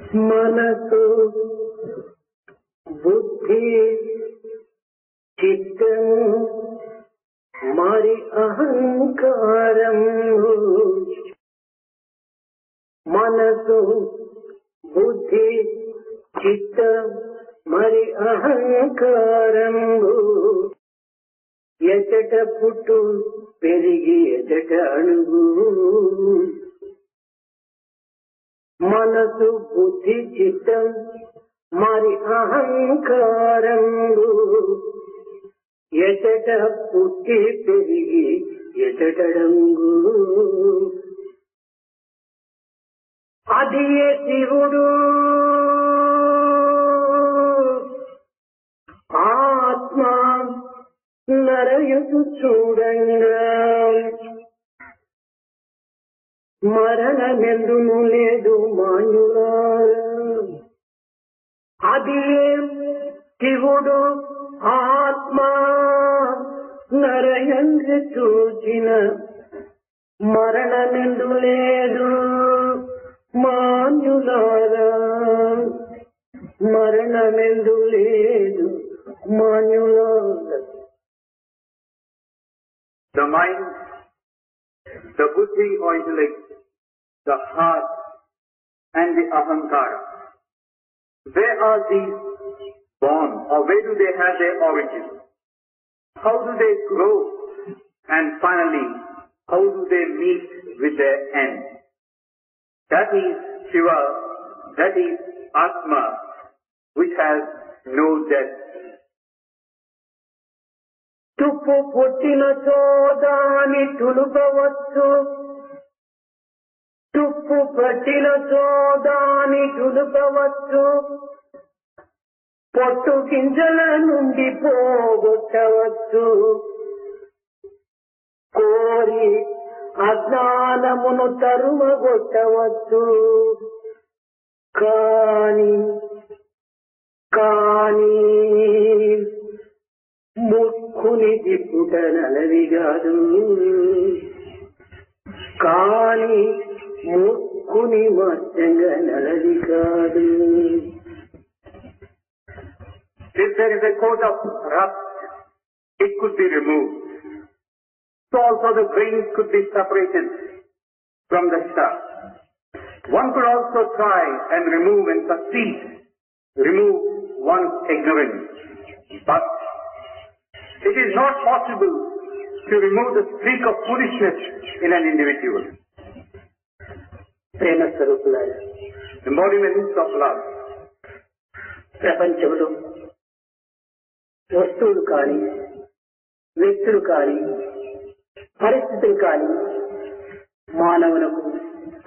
మనసు బుద్ధి చిత్తం మరి అహంకారం. మనసు బుద్ధి చిత్తం మరి అహంకారం ఎచట పుట్టు పెరిగి ఎచట అణుగు. మనసు బుద్ధి చిత్తం మరి అహంకారం ఎచట పుట్టి పెరిగి ఎచటడంగు. అది శివుడు ఆత్మ నరయుడు చూడంగా. మరణమెందును లేదు మాన్యులారా. అది శివుడు ఆత్మ నరయందు చూచిన మరణమెందు లేదు మాన్యులారా. మరణమెందు లేదు మాన్యులారా. The mind, the buddhi or intellect, the heart and the ahankara. Where are these born, or where do they have their origin? How do they grow? And finally, how do they meet with their end? That is Shiva, that is Atma, which has no death. తుప్పు పుట్టిన చోదాని తులుపవచ్చు, తుప్పు పట్టిన చోదాని తులుపవచ్చు, పొట్టు గింజల నుండి పోగొట్టవచ్చు. కోరి అజ్ఞానమును తరుమగొట్టవచ్చు. కానీ ముక్కుని దిప్పుట నలవి కాదు. కానీ ముక్కుని మత్యంగా నలవి కాదు. If there is a coat of rust, it could be removed. So also the grains could be separated from the stuff. One could also try and remove and succeed, remove one's ignorance. But it is not possible to remove the streak of foolishness in an individual. ప్రేమ స్వరూపులారా, Embodiments of love. ప్రపంచంలో వస్తువులు కానీ, వ్యక్తులు కానీ, పరిస్థితులు కానీ మానవులకు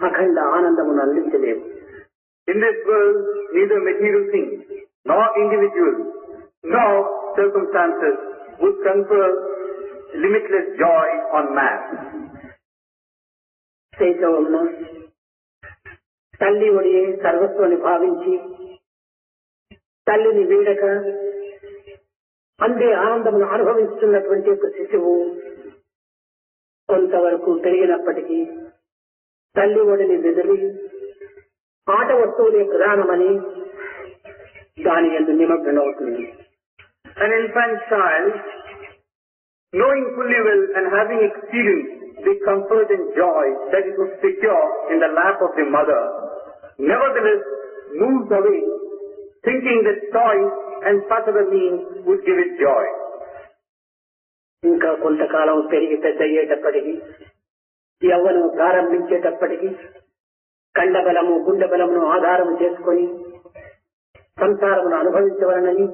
అఖండ ఆనందమును అందించలేవు. In this world, neither material things, nor individuals, nor circumstances would confer limitless joy on man. శైశవంలో తల్లి ఒడియే సర్వస్వాన్ని భావించి తల్లిని వీడక అందే ఆనందమును అనుభవిస్తున్నటువంటి ఒక శిశువు కొంతవరకు పెరిగినప్పటికీ తల్లి ఒడిని వెదిలి ఆట వస్తువులే ప్రధానమని దాని యందు నిమగ్నమవుతుంది. An infant child, knowing fully well and having experienced the comfort and joy that it was secure in the lap of the mother, nevertheless moves away, thinking that toys and such other means would give it joy. ఇంకా కొంతకాలం పెరిగి పెద్ద అయ్యేటప్పటికీ, యవ్వనం ప్రారంభించేటప్పటికీ కండబలము గుండెబలమును ఆధారం చేసుకొని సంసారమును అనుభవించవలనని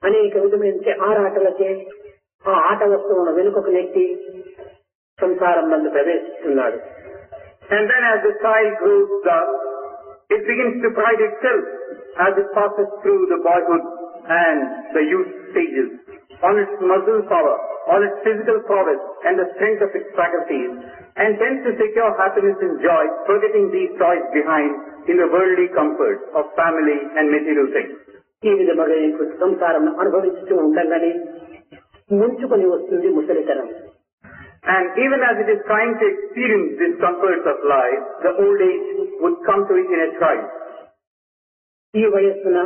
అనేక విధమైన ఆరాటలచే ఆ ఆట వస్తువును వెనుకకు నెట్టి సంసారం నందు ప్రవేశిస్తున్నాడు. And then as the child grows up, it begins to pride itself as it passes through the boyhood and the youth stages on its muscle power, on its physical prowess and the strength of its faculties, and tends to secure happiness and joy, forgetting these toys behind in the worldly comforts of family and material things. ఈ విధముగా సంసారం అనుభవిస్తూ ఉండగానే ముంచుకొని వస్తుంది ముసలితనం. And even as it is trying to experience these comforts of life, the old age would come to it in a trice. ఈ వయస్సున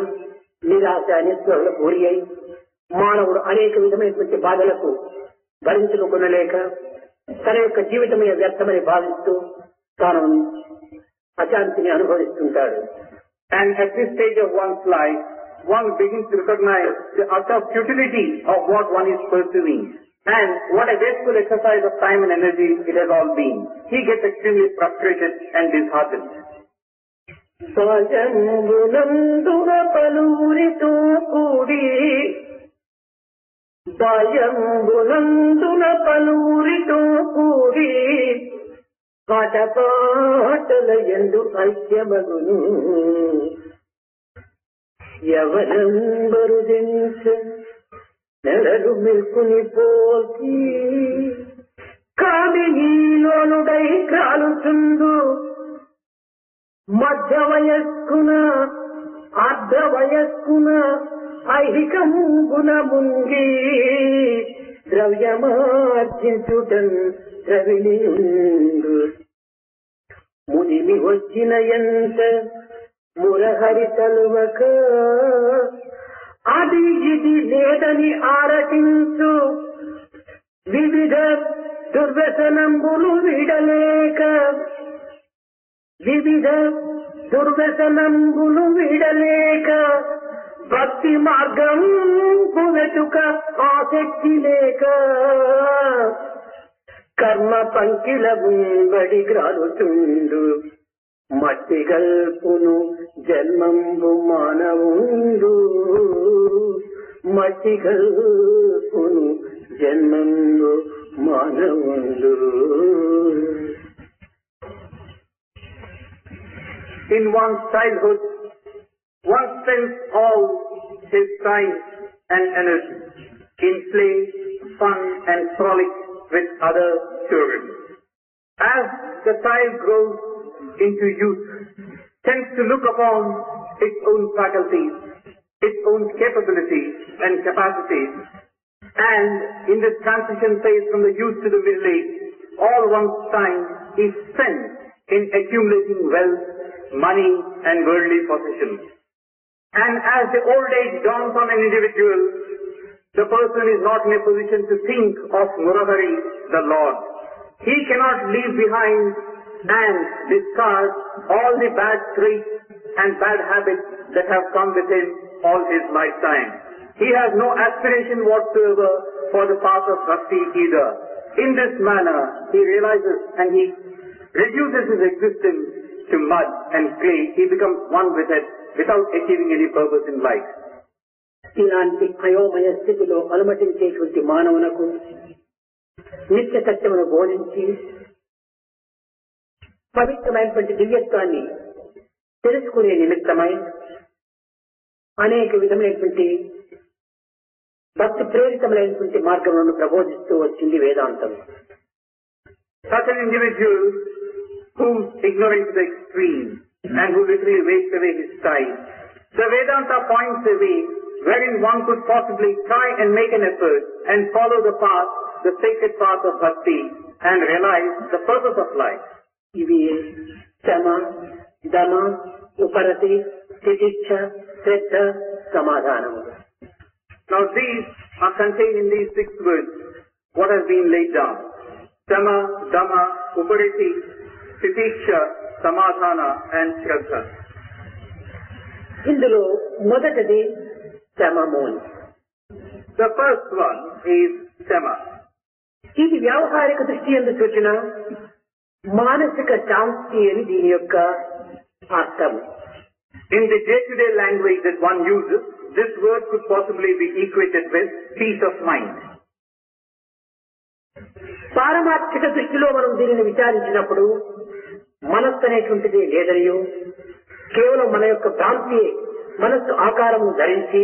నిరాశ నిస్పృహలకు గురి అయి మానవుడు అనేక విధమైనటువంటి బాధలకు భరించుకొనలేక తన యొక్క జీవితమే వ్యర్థమని భావిస్తూ తాను అశాంతిని అనుభవిస్తుంటాడు. And at this stage of one's life, one begins to recognize the utter futility of what one is pursuing. And what a wasteful exercise of time and energy it has all been. He gets extremely frustrated and disheartened. భయంబునందున పలువురితో కూడి పాటపాటల యందు ఐక్యమగును ఎవరంబరుదించ నెలలు మెల్కుని పోల్చి కామినీలోనుడై క్రాలుచుందు మధ్య వయస్కున అర్ధ వయస్కున ఐహికంబున ముంగి ద్రవ్యమార్జించుటన్ ద్రవిణియుండు మునిమి వచ్చిన ఎంత మురహరి తలువక అది ఇది లేదని ఆరటించు వివిధ దుర్వ్యసనంబులు విడలేక భక్తి మార్గం వెతుక ఆసక్తి లేక కర్మ పంకిల బడి గ్రాలుచుండు మట్టి గల్పును జన్మంబు మానవుండు మట్టి గల్పును జన్మంబు మానవుండు. In one's childhood, one spends all his time and energy in play, fun and frolic with other children. As the child grows into youth, tends to look upon its own faculties, its own capabilities and capacities, and in this transition phase from the youth to the middle age, all one's time is spent in accumulating wealth, money and worldly possessions. And as the old age dawns on an individual, the person is not in a position to think of Murahari, the Lord. He cannot leave behind and discard all the bad traits and bad habits that have come with him all his lifetime. He has no aspiration whatsoever for the path of bhakti either. In this manner, he realizes and he reduces his existence to mud and clay. He becomes one with it without achieving any purpose in life. ఇలాంటి అయోమయ స్థితిలో అనుమతించేటువంటి మానవునకు నిత్య సత్యమును బోధించి పవిత్రమైనటువంటి దివ్యత్వాన్ని తెలుసుకునే నిమిత్తమై అనేక విధమైనటువంటి భక్తి ప్రేరితమైనటువంటి మార్గములను ప్రబోధిస్తూ వచ్చింది వేదాంతం. Such an individual whose ignorance is extreme and who literally wastes away his time, the Vedanta points a way wherein one could possibly try and make an effort and follow the path, the sacred path of bhakti and realize the purpose of life. ఇవి శమ, దమ, ఉపరతి, తితిక్ష, శ్రద్ధ, సమాధానము. Now these are contained in these 6 words, what has been laid down. Sama, Dhamma, Upariti, Titiksha, Samadhana and Shraddha. ఇందులో మొదటిది శమము. The first one is Sama. ఇది వ్యావహారిక దృష్టి యందు సూచన మానసిక శాంతి అని దీని యొక్క అర్థం. In the day-to-day language that one uses, this word could possibly be equated with peace of mind. పారమార్థిక దృష్టిలో మనం దీనిని విచారించినప్పుడు మనస్సు అనేటువంటిది లేదనియో కేవలం మన యొక్క భ్రాంతి మనస్సు ఆకారము ధరించి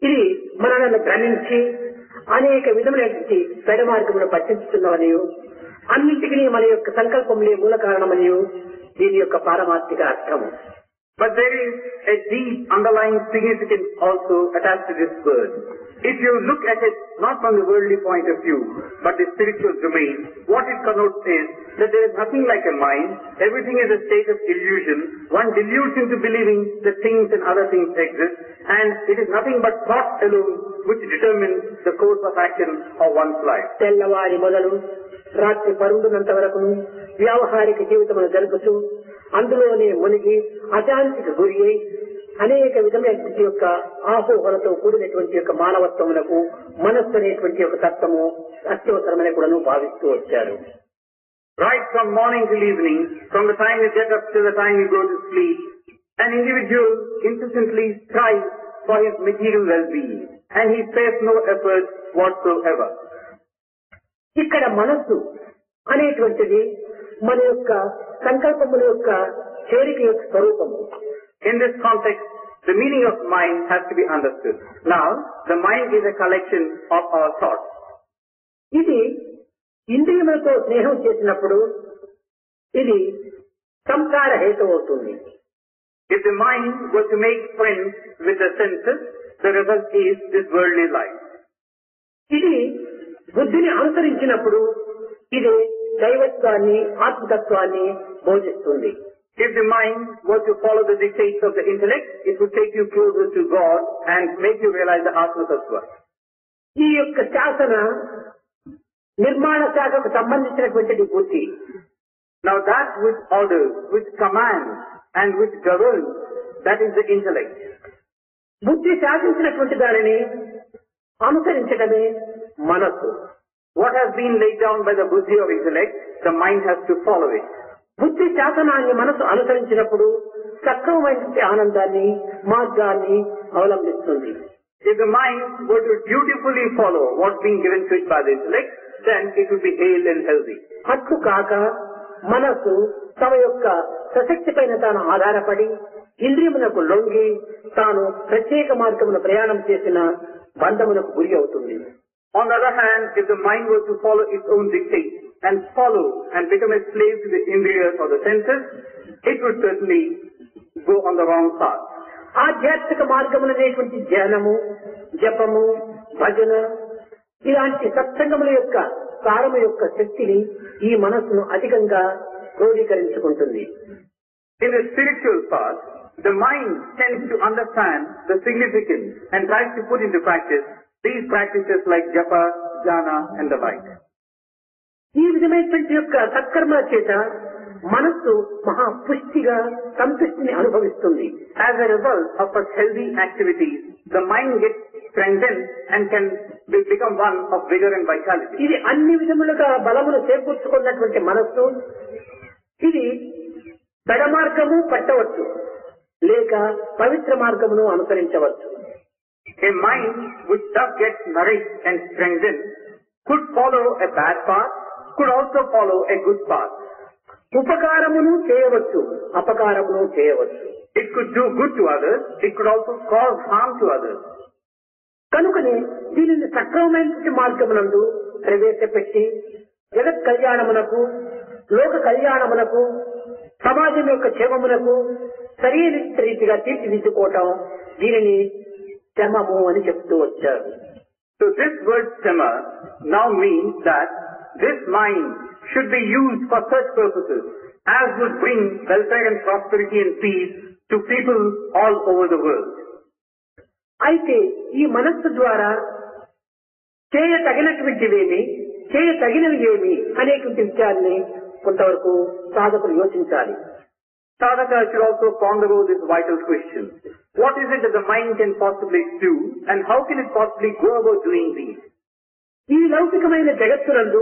ఇది మనల్ని భ్రమించి అనేక విధములైనటువంటి పెడమార్గమును పట్టించుతున్నవనియో అన్నింటికీ మన యొక్క సంకల్పములే మూల కారణమనియో దీని యొక్క పారమార్థిక అర్థము. But there is a deep underlying significance also attached to this word. If you look at it not from the worldly point of view, but the spiritual domain, what it connotes is that there is nothing like a mind. Everything is a state of illusion. One deludes into believing that things and other things exist, and it is nothing but thought alone which determines the course of action of one's life. తెల్లవారి మొదలు రాత్రి పరుండునంత వరకును వ్యావహారిక జీవితమును జరుపుతూ అందులోనే మునిగి అశాంతికి గురి అయి అనేక విధమైనటువంటి యొక్క ఆహోహలతో కూడినటువంటి యొక్క మానవత్వములకు మనస్సు అనేటువంటి యొక్క తత్వము అత్యవసరమని కూడాను భావిస్తూ వచ్చారు. Right from morning till evening, from the time you get up till the time you go to sleep, an individual incessantly strives for his material well-being, and he spares no effort whatsoever. ఇక్కడ మనస్సు అనేటువంటిది మన యొక్క సంకల్పముల యొక్క చేరిక యొక్క స్వరూపము. In this context, the meaning of mind has to be understood. Now, the mind is a collection of our thoughts. ఇది ఇంద్రియములతో స్నేహం చేసినప్పుడు ఇది సంసార హేతు అవుతుంది. If the mind were to make friends with the senses, the result is this worldly life. ఇది బుద్ధిని అనుసరించినప్పుడు ఇది దైవత్వాన్ని ఆత్మతత్వాన్ని బోధిస్తుంది. If the mind were to follow the dictates of the intellect, it would take you closer to God and make you realize the Atma Tattva. ఈ యొక్క శాసన నిర్మాణ శాఖకు సంబంధించినటువంటిది బుద్ధి. Now that which orders, which commands and which governs, that is the intellect. బుద్ధి శాసించినటువంటి దానిని అనుసరించడమే మనస్సు. What has been laid down by the buddhi of intellect, the mind has to follow it. బుద్ధి శాసనాన్ని మనసు అనుసరించినప్పుడు సక్రమమైన ఆనందాన్ని మార్గాన్ని అవలంబిస్తుంది. If the mind were to dutifully follow what's being given to it by the intellect, then it would be hale and healthy. అట్లు కాక మనసు తమ యొక్క సశక్తి పైన తాను ఆధారపడి ఇంద్రియమునకు లొంగి తాను ప్రత్యేక మార్గమున ప్రయాణం చేసిన బంధమునకు గురి అవుతుంది. On the other hand, if the mind were to follow its own dictates and follow and become a slave to the indriyas or the senses, it would certainly go on the wrong path. ఆధ్యాత్మిక మార్గములనేటువంటి ధ్యానము, జపము, భజన ఇలాంటి సత్సంగముల యొక్క సారము యొక్క శక్తిని ఈ మనస్సును అధికంగా క్రోడీకరించుకుంటుంది. In the spiritual path, the mind tends to understand the significance and tries to put into practice these practices like japa, jhana and the like. ఈ విధమైనటువంటి యొక్క సత్కర్మల చేత మనస్సు మహాపుష్టిగా సంతృష్టిని అనుభవిస్తుంది. As a result of such healthy activities, the mind gets strengthened and can become one of vigor and vitality. ఇది అన్ని విధములుగా బలమును చేకూర్చుకున్నటువంటి మనస్సు ఇది పెడ మార్గము పట్టవచ్చు లేక పవిత్ర మార్గమును అనుసరించవచ్చు. A mind which does get nourished and strengthened could follow a bad path, could also follow a good path. ఉపకారమును చేయవచ్చు, అపకారమును చేయవచ్చు. It could do good to others, it could also cause harm to others. కనుకనే దీనిని సక్రమమైన మార్గమునందు ప్రవేశపెట్టి జగత్ కళ్యాణమునకు, లోక కళ్యాణమునకు, సమాజం యొక్క క్షేమమునకు సరైన రీతిగా తీర్చిదిద్దుకోవటం దీనిని క్షమము అని చెప్తూ వచ్చారు. So this word sema now means that this mind should be used for such purposes as would bring welfare and prosperity and peace to people all over the world. అయితే ఈ మనస్సు ద్వారా చేయతగినటువంటివేమి, చేయతగినవి ఏమి అనేటువంటి విషయాన్ని కొంతవరకు సాధకులు యోచించాలి. Sadhaka should also ponder over this vital question. What is it that the mind can possibly do and how can it possibly go about doing these? ఈ లౌకికమైన జగత్తునందు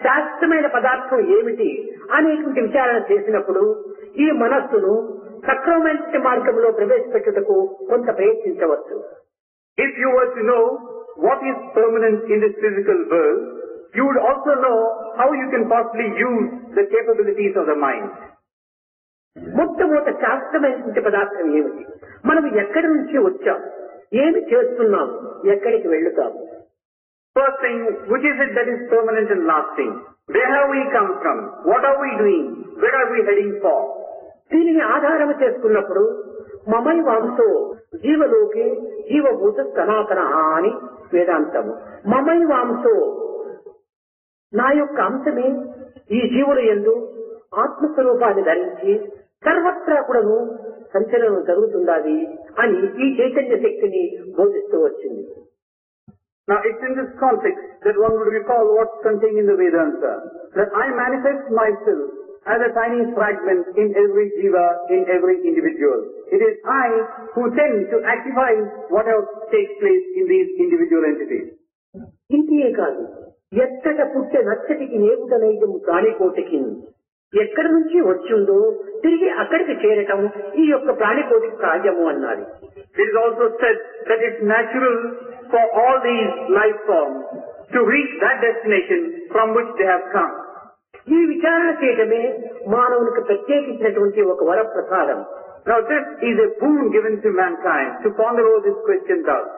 శాశ్వతమైన పదార్థం ఏమిటి అనేటువంటి విచారణ చేసినప్పుడు ఈ మనస్సును సక్రమమైన మార్గంలో ప్రవేశపెట్టుటకు కొంత ప్రయత్నించవచ్చు. If you were to know what is permanent in this physical world, you would also know how you can possibly use the capabilities of the mind. మొట్టమొదట శాశ్వతమైనటువంటి పదార్థం ఏమిటి, మనం ఎక్కడి నుంచి వచ్చాం, ఏమి చేస్తున్నాం, ఎక్కడికి వెళ్తాం. First thing, which is it that is permanent and lasting? Where have we come from? What are we doing? Where are we heading for? దీనిని ఆధారం చేసుకున్నప్పుడు మమైవాంసో జీవలోకి జీవభూత సనాతన అని వేదాంతము. మమైవాంసో నా యొక్క అంశమే ఈ జీవుల యందు ఆత్మస్వరూపాన్ని ధరించి సర్వత్రా కూడాను సంచలనం జరుగుతుండాలి అని ఈ చైతన్య శక్తిని బోధిస్తూ వచ్చింది. Now it's in this context that one would recall what's contained in the Vedanta, that I manifest myself as a tiny fragment in every jiva, in every individual. It is I who tend to actify whatever takes place in these individual entities. ఇంటియే కాదు, ఎచ్చట పుట్టే నచ్చటికి నేగుట నైజము ప్రాణికోటికి ఎక్కడి నుంచి వచ్చిందో తిరిగి అక్కడికి చేరటం ఈ యొక్క ప్రాణికోటికి సహజము అన్నది. It is also said that it's natural for all these life forms to reach that destination from which they have come. ఈ విచారణ చేయటమే మానవునికి ప్రత్యేకించినటువంటి ఒక వరప్రసాదం. Now this is a boon given to mankind to ponder over this question out.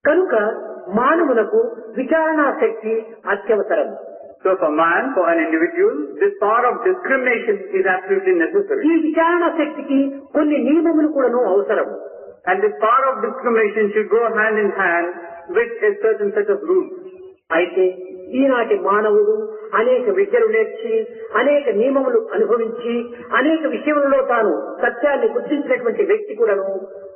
కనుక మానవులకు విచారణా శక్తి అత్యవసరం. So for man, for an individual, this power of discrimination is absolutely necessary. ఈ విచారణా శక్తికి కొన్ని నియమములు కూడాను అవసరం. And this power of discrimination should go hand in hand with a certain set of rules. అయితే ఈనాటి మానవుడు అనేక విద్యలు నేర్చి అనేక నియమములు అనుభవించి అనేక విషయములలో తాను సత్యాన్ని గుర్తించినటువంటి వ్యక్తి కూడాను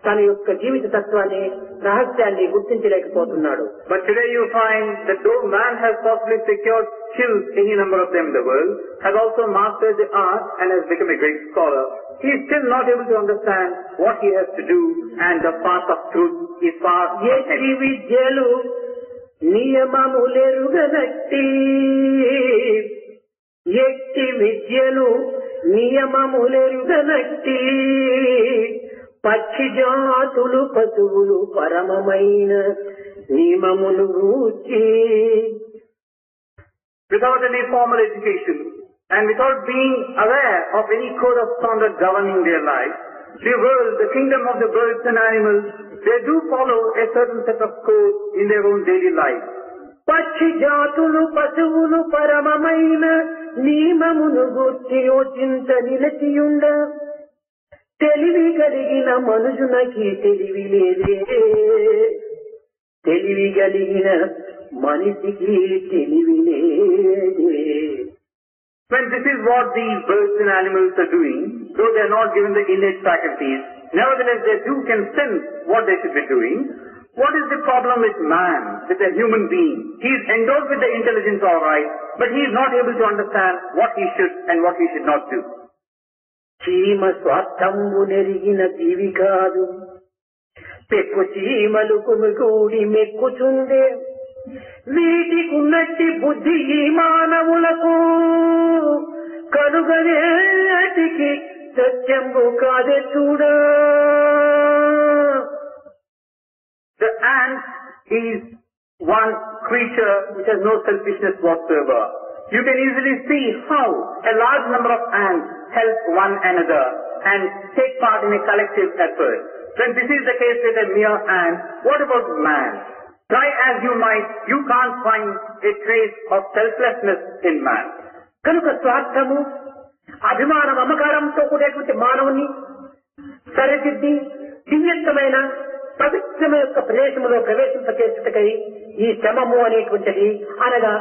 తన యొక్క జీవిత తత్వాన్ని రహస్యాన్ని గుర్తించలేకపోతున్నాడు. But today you find that though man has possibly secured skills, any number of them in the world, has also mastered the art and has become a great scholar, he is still not able to understand what he has to do, and the path of truth is far from him. విద్యలు నియమములెరుగనట్టి ఎట్టి విద్యలు నియమములెరుగనట్టి పక్షి జాతులు పశువులు పరమమైన నియమమును గూర్చి. Without any formal education and without being aware of any code of conduct governing their life, the world, the kingdom of the birds and animals, they do follow a certain set of codes in their own daily life. పక్షి జాతులు పశువులు పరమమైన నియమమును గూర్చి యోచించ నిలచియుండ తెలివి కలిగిన మనుషునకి తెలివి లేదే, తెలివి కలిగిన మనిషికి తెలివి లేదే. When this is what these birds and animals are doing, though they are not given the innate faculties, nevertheless they too can sense what they should be doing. What is the problem with man, with a human being? He is endowed with the intelligence all right, but he is not able to understand what he should and what he should not do. చీమ స్వార్థంబు నెరిగిన జీవి కాదు, పెక్కు చీమలు కుమికూడి మెక్కుచుండే వీటికున్నట్టి బుద్ధి ఈ మానవులకు కనుగనేటికి సత్యంబు కాదే చూడా. The ant is one creature which has no selfishness whatsoever. You can easily see how a large number of ants help one another and take part in a collective effort. When this is the case with a mere ant, what about man? Try as you might, you can't find a trace of selflessness in man. కనుక స్వార్థము అభిమాన మమకారంతో కూడేటువంటి మానవుని సరిదిద్ది దివ్యత్వమైన పవిత్రమైన యొక్క ప్రదేశంలో ప్రవేశింపచేసుటకై ఈ శ్రమము అనేటువంటిది అనగా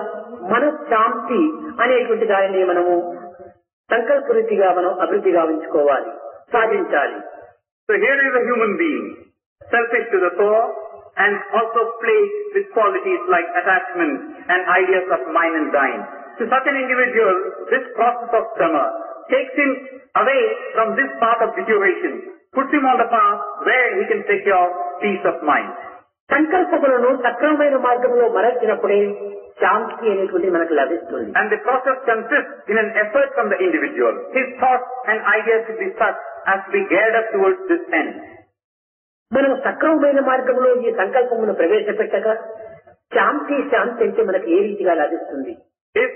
మనశ్శాంతి అనేటువంటి దానిని మనము సంకల్పరీతిగా మనం అభివృద్ధిగా ఉంచుకోవాలి, సాధించాలి. So here is a human being, selfish to the core and also plagued with qualities like attachment and ideas of mine and thine. To such an individual, this process of shrama takes him away from this path of deterioration, puts him on the path where he can secure peace of mind. సంకల్పములను సక్రమమైన మార్గంలో మరచినప్పుడే శాంతి అనేటువంటిది మనకు లభిస్తుంది. And the process consists in an effort from the individual. His thoughts and ideas should be such as to be geared up towards this end. మనం సక్రమమైన మార్గంలో ఈ సంకల్పమును ప్రవేశపెట్టక శాంతి అంటే మనకు ఏ రీతిగా లభిస్తుంది? If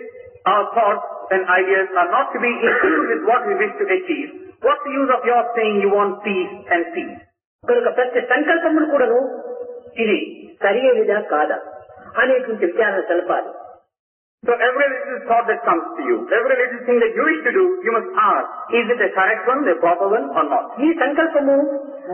our thoughts and ideas are not to be in tune with what we wish to achieve, what's the use of your saying you want peace and peace? కనుక ప్రతి సంకల్పమును కూడాను ఇది సరైనదా కాదా అనేటువంటి విచారణ తెలపాలి. So every little thought that comes to you, every little thing that you wish to do, you must ask, is it a correct one, a proper one or not? ఈ సంకల్పము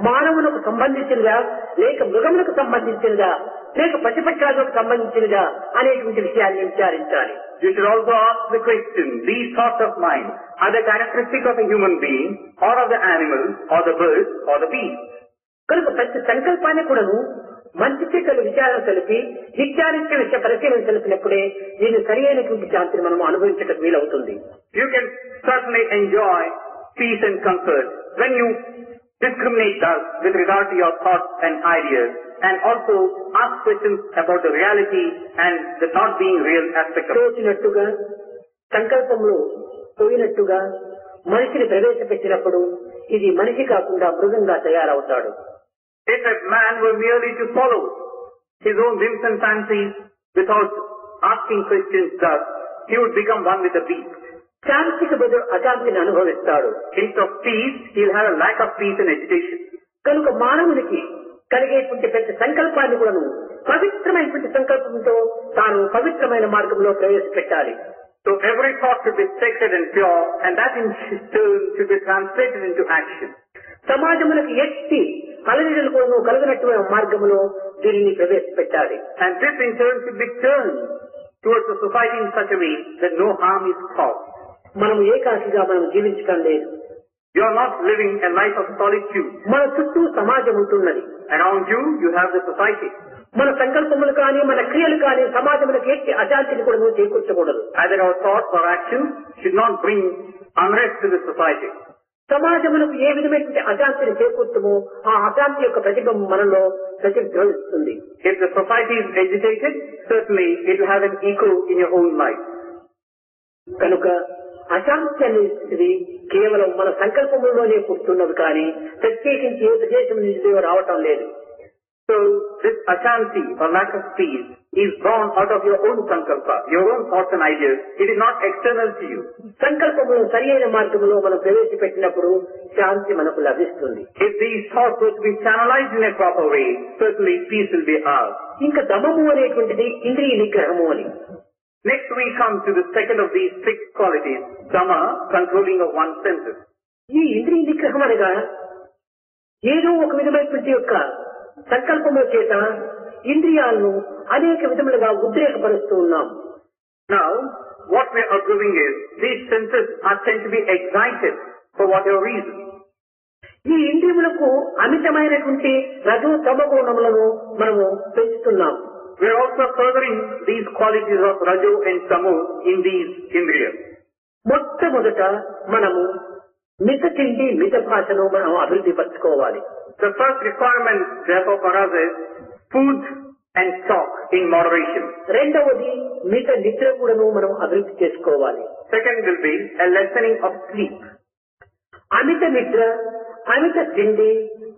మానవులకు సంబంధించినదా, లేక మృగములకు సంబంధించినదా, లేక పశుపక్షాలకు సంబంధించినదా అనేటువంటి విషయాన్ని విచారించాలి. You should also ask the question, these thoughts of mine, are they characteristic of a human being, or of the animal, or the bird, or the beast? కనుక ప్రతి సంకల్పాన్ని కూడాను మంచి చెడ్డల విచారణ తెలిపి నిత్యానిత్య విషయ పరిశీలన తెలిపినప్పుడే దీన్ని సరి అయినటువంటి శాంతిని మనం అనుభవించడం వీలవుతుంది. You can certainly enjoy peace and comfort when you discriminate thus with regard to your thoughts and ideas, and also ask questions about the reality and the not being real aspect of it. తోచినట్టుగా సంకల్పంలో పోయినట్టుగా మనిషిని ప్రవేశపెట్టినప్పుడు ఇది మనిషి కాకుండా మృగంగా తయారవుతాడు. If a man were merely to follow his own whims and fancies without asking questions thus, he would become one with the beast. శాంతికి బదులు అశాంతిని అనుభవిస్తాడు. Instead of peace, he'll have a lack of peace and agitation. కనుక మానవునికి కలిగేటువంటి ప్రతి సంకల్పాన్ని కూడాను పవిత్రమైనటువంటి సంకల్పంతో తాను పవిత్రమైన మార్గంలో ప్రవేశపెట్టాలి. So every thought should be sacred and pure, and that in turn should be translated into action. సమాజములకు ఎట్టి అలజడులు కూడా కలిగినటువంటి మార్గంలో దీనిని ప్రవేశపెట్టాలి. And this in turn should be turned towards the society in such a way that no harm is caused. మనం ఏకాకిగా మనం జీవించడం లేదు. You are not living a life of solitude. మన చుట్టూ సమాజం ఉంటున్నది. Around you, you have the society. మన సంకల్పములు కానీ మన క్రియలు కానీ సమాజములకు ఎట్టి అశాంతిని కూడా నువ్వు చేకూర్చకూడదు. Either our thoughts or actions should not bring unrest to the society. సమాజములకు ఏ విధమైనటువంటి అశాంతిని చేకూర్చమో ఆ అశాంతి యొక్క ప్రతిబింబం మనలో ప్రతిధ్వనిస్తుంది. If the society is agitated, certainly it will have an echo in your own life. కనుక అశాంతి అనేది కేవలం మన సంకల్పములోనే కూర్చున్నది కానీ ప్రత్యేకించి ఏ ప్రదేశం నుంచి రావటం లేదు. So this ashanti or lack of peace is born out of your own sankalpa, your own thoughts and ideas. It is not external to you. సంకల్పమును సరియైన మార్గంలో మనం ప్రవేశపెట్టినప్పుడు శాంతి మనకు లభిస్తుంది. If these thoughts were to be channelized in a proper way, certainly peace will be ours. ఇంకా దమము అనేటువంటిది ఇంద్రియ నిగ్రహము అని. Next we come to the second of these six qualities, dhamma, controlling of one's senses. ఈ ఇంద్రియ నిగ్రహం అనగా ఏదో ఒక విధమైనటువంటి యొక్క సంకల్పము చేత ఇంద్రియాలను అనేక విధములుగా ఉద్రేకపరుస్తూ ఉన్నాం. Now, what we are observing is, these senses are tend to be excited for whatever reason. ఈ ఇంద్రియములకు అమితమైనటువంటి రజో తమో గుణములను మనము పెంచుతున్నాం. We are also furthering these qualities of rajo and tamo in these indriyas. మొట్టమొదట మనము మిత తిండి మిత భాషను మనం అభివృద్ధి పరచుకోవాలి. The first requirement, therefore, for us is food and talk in moderation. రెండవది మిత నిద్ర కూడాను మనం అభివృద్ధి చేసుకోవాలి. Second will be a lessening of sleep. అమిత నిద్ర, అమిత తిండి,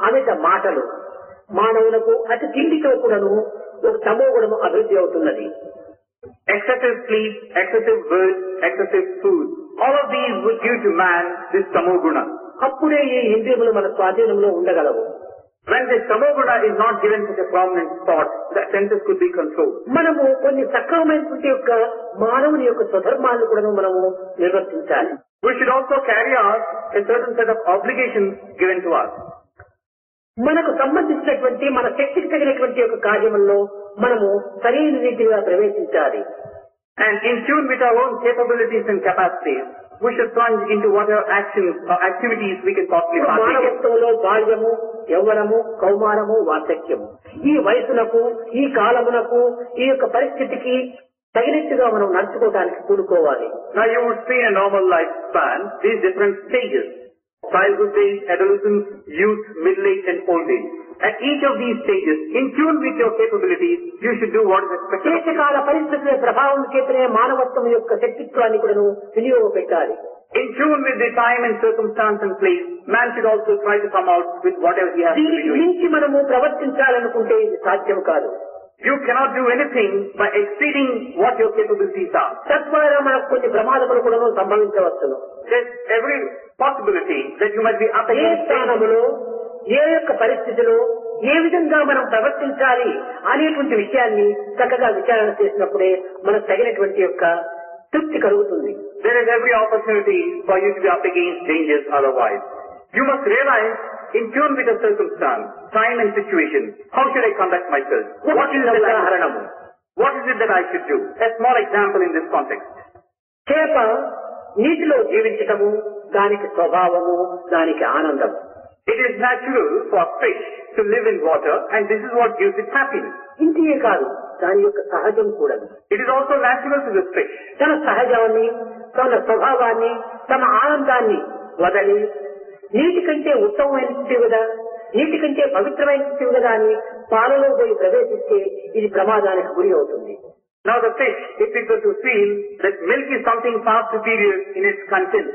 అమిత మాటలు మానవులకు అతి తిండితో కూడాను ఒక తమో గుణము అభివృద్ధి అవుతున్నది. Excessive sleep, excessive words, excessive food, all of these would give to man this tamo guna. అప్పుడే ఈ ఇంద్రియములు మన స్వాధీనంలో ఉండగలవు. When this tamo guna is not given such a prominent spot, the senses could be controlled. మనము కొన్ని సక్రమమైనటువంటి యొక్క మానవుని యొక్క స్వధర్మాలను కూడా మనము నిర్వర్తించాలి. We should also carry out a certain set of obligations given to us. మనకు సంబంధించినటువంటి మన శక్తికి తగినటువంటి యొక్క కార్యముల్లో మనము సరైన రీతిగా ప్రవేశించాలి. And in tune with our own capabilities and capacities, we should plunge into whatever actions or activities we can possibly partake in. మానవత్వంలో బాల్యము, యవ్వనము, కౌమారము, వార్ధక్యము, ఈ వయసునకు, ఈ కాలమునకు, ఈ యొక్క పరిస్థితికి తగినట్టుగా మనం నడుచుకోవడానికి కూడుకోవాలి. Now you would see in a normal lifespan these different stages: childhood days, adolescence, youth, middle age, and old age. At each of these stages, in tune with your capabilities, you should do what is expected. దేశకాల పరిస్థితుల ప్రభావం చేతనే మానవత్వం యొక్క శక్తిత్వాన్ని కూడా వినియోగపెట్టాలి. In tune with the time and circumstance and place, man should also try to come out with whatever he has to be దీనికి doing. మించి మనము ప్రవర్తించాలనుకుంటే ఇది సాధ్యం కాదు. You cannot do anything by exceeding what your capabilities are. తద్వారా మనకు కొన్ని ప్రమాదములు కూడా సంభవించవచ్చును. There's every possibility that you might be up A against స్థానములో, ఏ యొక్క పరిస్థితిలో, ఏ విధంగా మనం ప్రవర్తించాలి అనేటువంటి విషయాన్ని చక్కగా విచారణ చేసినప్పుడే మనకు తగినటువంటి యొక్క తృప్తి కలుగుతుంది. There is every opportunity for you to be up against dangers otherwise. You must realize, in tune with the circumstance, time and situation, how should I conduct myself? What is it that I should do? A small example in this context. చేప నీటిలో జీవించటము దానికి స్వభావము, దానికి ఆనందం. It is natural for fish to live in water, and this is what gives it happiness. ఇంటియే కాదు, దాని యొక్క సహజం కూడా. It is also natural to this fish. తన సహజాన్ని, తన స్వభావాన్ని, తన ఆనందాన్ని వదలి నీటి కంటే ఉత్తమమైనది కదా, నీటి కంటే పవిత్రమైనది కదా అని పాలలో పోయి ప్రవేశిస్తే ఇది ప్రమాదానికి గురి అవుతుంది. Now the fish, if it were to feel that milk is something far superior in its content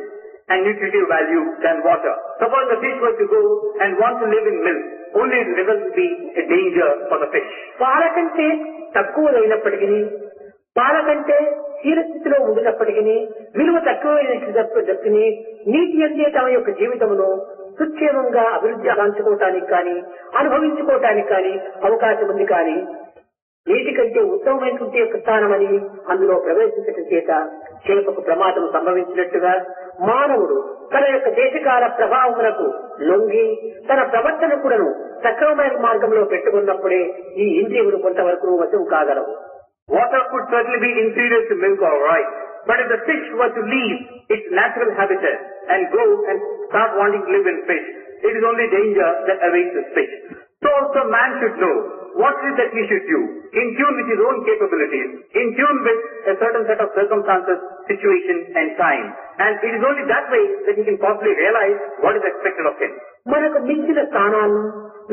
and nutritive value than water, suppose the fish were to go and want to live in milk, only it will be a danger for the fish. పాల కంటే తక్కువైనప్పటికీ, పాల కంటే స్థిరస్థితిలో ఉండినప్పటికీ, విలువ తక్కువైనప్పటికీ నీటి అందే తమ యొక్క జీవితమును సుక్షేమంగా అభివృద్ధి సాధించుకోవటానికి కానీ అనుభవించుకోవటానికి కానీ అవకాశం ఉంది. కానీ నీటి కంటే ఉత్తమమైనటువంటి యొక్క స్థానమని అందులో ప్రవేశించడం చేత చేపకు ప్రమాదం సంభవించినట్టుగా మానవుడు తన యొక్క దేశకాల ప్రభావములకు లొంగి తన ప్రవర్తన కూడాను సక్రమమైన మార్గంలో పెట్టుకున్నప్పుడే ఈ ఇంద్రియములు కొంతవరకు వశం కాగలవు. Water could certainly be inferior to milk, all right. But if the fish were to leave its natural habitat and go and start wanting to live in fish, it is only danger that awaits this fish. So also man should know what is it that he should do, in tune with his own capabilities, in tune with a certain set of circumstances, situation and time. And it is only that way that he can possibly realize what is expected of him. మనకు మించిన స్థానాలను,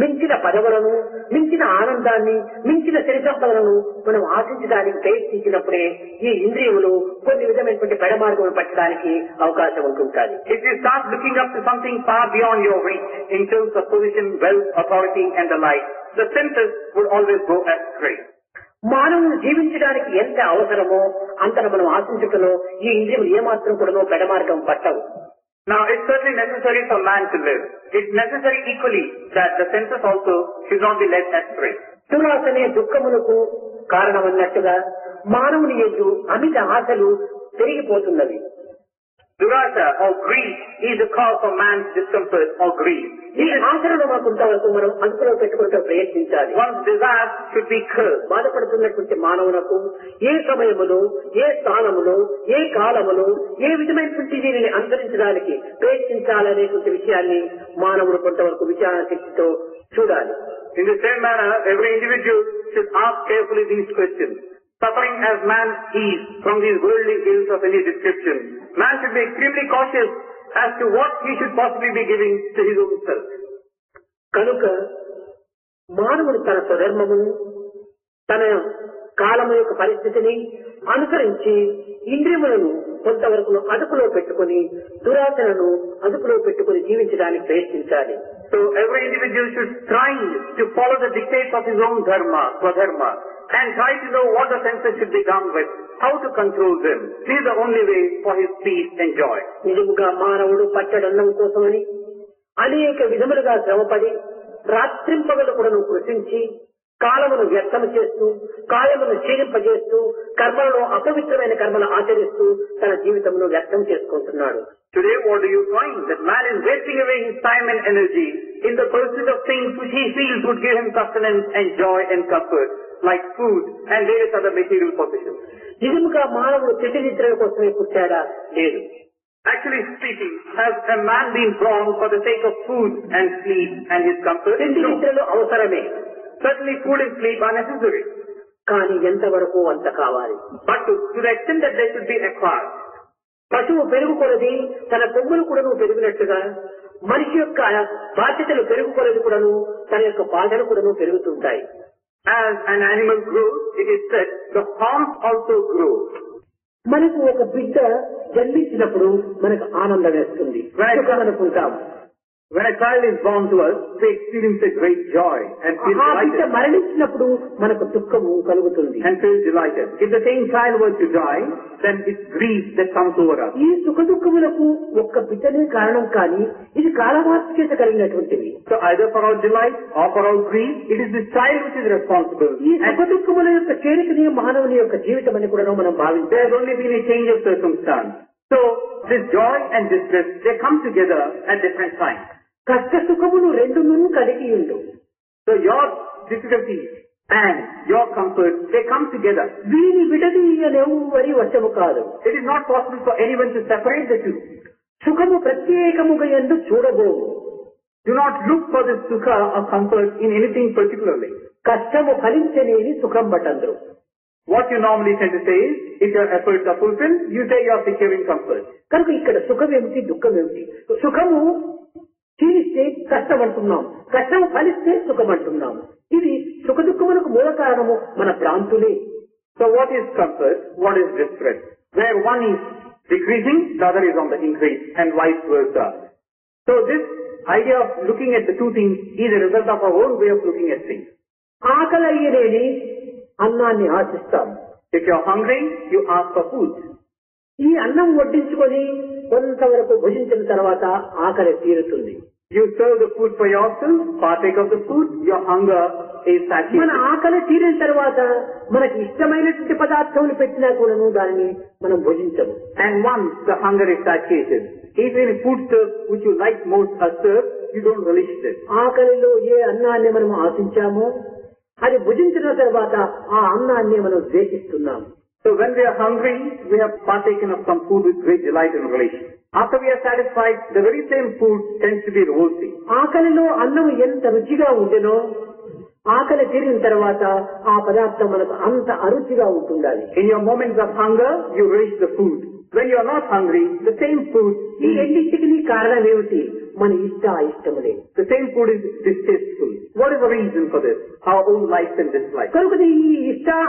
మించిన పదవులను, మించిన ఆనందాన్ని, మించిన శరీర సంపదలను మనం ఆశించడానికి ప్రయత్నించినప్పుడే ఈ ఇంద్రియములు కొన్ని విధమైనటువంటి పెడమార్గం పట్టడానికి అవకాశం ఉంటుంటుంది. If you start looking up to something far beyond your reach in terms of position, wealth, authority and the like, the senses would always go astray. మానవుడు జీవించడానికి ఎంత అవసరమో అంతను మనం ఆశించుటలో ఈ ఇంద్రియములు ఏమాత్రం కూడా పెడమార్గం పట్టవు. Now, it's certainly necessary for man to live. It's necessary equally that the senses also should not be led astray. దురాశనే దుఃఖములకు కారణమన్నట్టుగా మానవుని యందు అమిత ఆశలు పెరిగిపోతున్నవి. Durasha or greed is the cause for man's discomfort or greed. ఈ ఆశలను కొంతవరకు మనం అదుపులో పెట్టుకుంటూ ప్రయత్నించాలి. One's desire should be curbed. బాధపడుతున్నటువంటి మానవులకు ఏ సమయములో, ఏ స్థానములో, ఏ కాలములో, ఏ విధమైనటువంటి దీనిని అనుసరించడానికి ప్రయత్నించాలనేటువంటి విషయాన్ని మానవుడు కొంతవరకు విచారణ శక్తితో చూడాలి. In the same manner, every individual should ask carefully these questions. Suffering as man is from these worldly ills of any description, man should be extremely cautious as to what he should possibly be giving to his own self. కనుక మానవుడు తన స్వధర్మమును, తన కాలము యొక్క పరిస్థితిని అనుసరించి ఇంద్రియములను కొంతవరకు అదుపులో పెట్టుకుని దురాశలను అదుపులో పెట్టుకుని జీవించడానికి ప్రయత్నించాలి. So every individual should try to follow the dictates of his own dharma, swadharma, and try to know what the senses should be done with, how to control them. This is the only way for his peace and joy. నిజముగా మానవుడు పట్టడన్నం కోసమని అనేక విధములుగా శ్రమపడి రాత్రింపగలు కూడా కృషించి కాలమును వ్యర్థం చేస్తూ, కాయమును క్షీణింపజేస్తూ, కర్మలను అపవిత్రమైన కర్మలు ఆచరిస్తూ తన జీవితంలో వ్యర్థం చేసుకుంటున్నాడు. Today what do you find? That man is wasting away his time and energy in the pursuit of things which he feels would give him sustenance and joy and comfort, like food and various other material possessions. నిజముగా మానవుడు తిండి నిద్రల కోసమే పుట్టాడా? లేదు. Actually speaking, has a man been born for the sake of food and sleep and his comfort? తిండి నిద్రలు అవసరమే. Certainly food and sleep are necessary. కానీ ఎంతవరకు అంత కావాలి. But to the extent that they should be acquired. పశువు పెరుగు కొలది తన కొమ్ములు కూడాను పెరిగినట్టుగా మనిషి యొక్క బాధ్యతలు పెరుగు కొలది కూడాను తన యొక్క బాధలు కూడాను పెరుగుతుంటాయి. As an animal grows, it is said, the horns also grow. మనకు ఒక బిడ్డ జన్మించినప్పుడు మనకు ఆనందం వేస్తుంది, అనుకుంటాం. When a child is born to us, we experience a great joy and feel ఆ బిడ్డ delighted. మరణించినప్పుడు మనకు దుఃఖము కలుగుతుంది. And feel delighted. If the same child were to die, then it's grief that comes over us. ఈ సుఖ దుఃఖములకు ఒక్క బిడ్డనే కారణం కానీ ఇది కాలవార్షికత కలిగినటువంటివి. So either for our delight or for our grief, it is the child which is responsible. ఈ సుఖ దుఃఖముల యొక్క చేరికనే మానవుని యొక్క జీవితం అని కూడా మనం భావించాలి. There has only been a change of circumstance. So this joy and distress, they come together at different times. కష్ట సుఖములు రెండును కలిగి ఉండు. So your difficulties and your comfort, they come together. వీని విడదీయనెవ్వరి వశము కాదు. It is not possible for anyone to separate the two. సుఖము ప్రత్యేకముగా యందు చూడబోవు. Do not look for this sukha or comfort in anything particularly. కష్టము ఫలించనేది సుఖం బట్టందరు. What you normally tend to say is, if your efforts are fulfilled, you say you are securing comfort. కనుక ఇక్కడ సుఖం ఏమిటి, దుఃఖం ఏమిటి? సుఖము క్షీణిస్తే కష్టం అంటున్నాం, కష్టం ఫలిస్తే సుఖం అంటున్నాం. ఇది సుఖ దుఃఖములకు మూల కారణము మన భ్రాంతులే. So what is comfort? What is distress? Where one is decreasing, the other is on the increase, and vice versa. So this idea of looking at the two things is a result of our own way of looking at things. ఆకలి అయ్యేది అన్నాన్ని ఆశిస్తాం. If you are hungry, you ask for food. ఈ అన్నం వడ్డించుకొని కొంతవరకు భుజించిన తర్వాత ఆకలి తీరుతుంది. You serve the food for yourself, partake of the food, your hunger is మన satiated. ఆకలి తీరిన తర్వాత మనకి ఇష్టమైనటువంటి పదార్థములు పెట్టినా కూడాను దానిని మనం భుజించము. And once the hunger is satiated, even if food served which you like most are served, you don't relish it. ఆకలిలో ఏ అన్నాన్ని మనం ఆశించామో అది భుజించిన తర్వాత ఆ అన్నాన్ని మనం ద్వేషిస్తున్నాము. So when we are hungry, we have partaken of some food with great delight and relish. After we are satisfied, the very same food tends to be revolting. ఆకలిలో అన్నం ఎంత రుచిగా ఉండెనో ఆకలి తీరిన తర్వాత ఆ పదార్థం మనకు అంత అరుచిగా ఉంటుండాలి. In your moments of hunger, you relish the food. When you are not hungry, the same food ఈ is, రెండింటికి కారణం ఏమిటి? మన ఇష్టములే. the same food is distasteful. What is the reason for this? Our own likes and dislikes. కనుక ఈ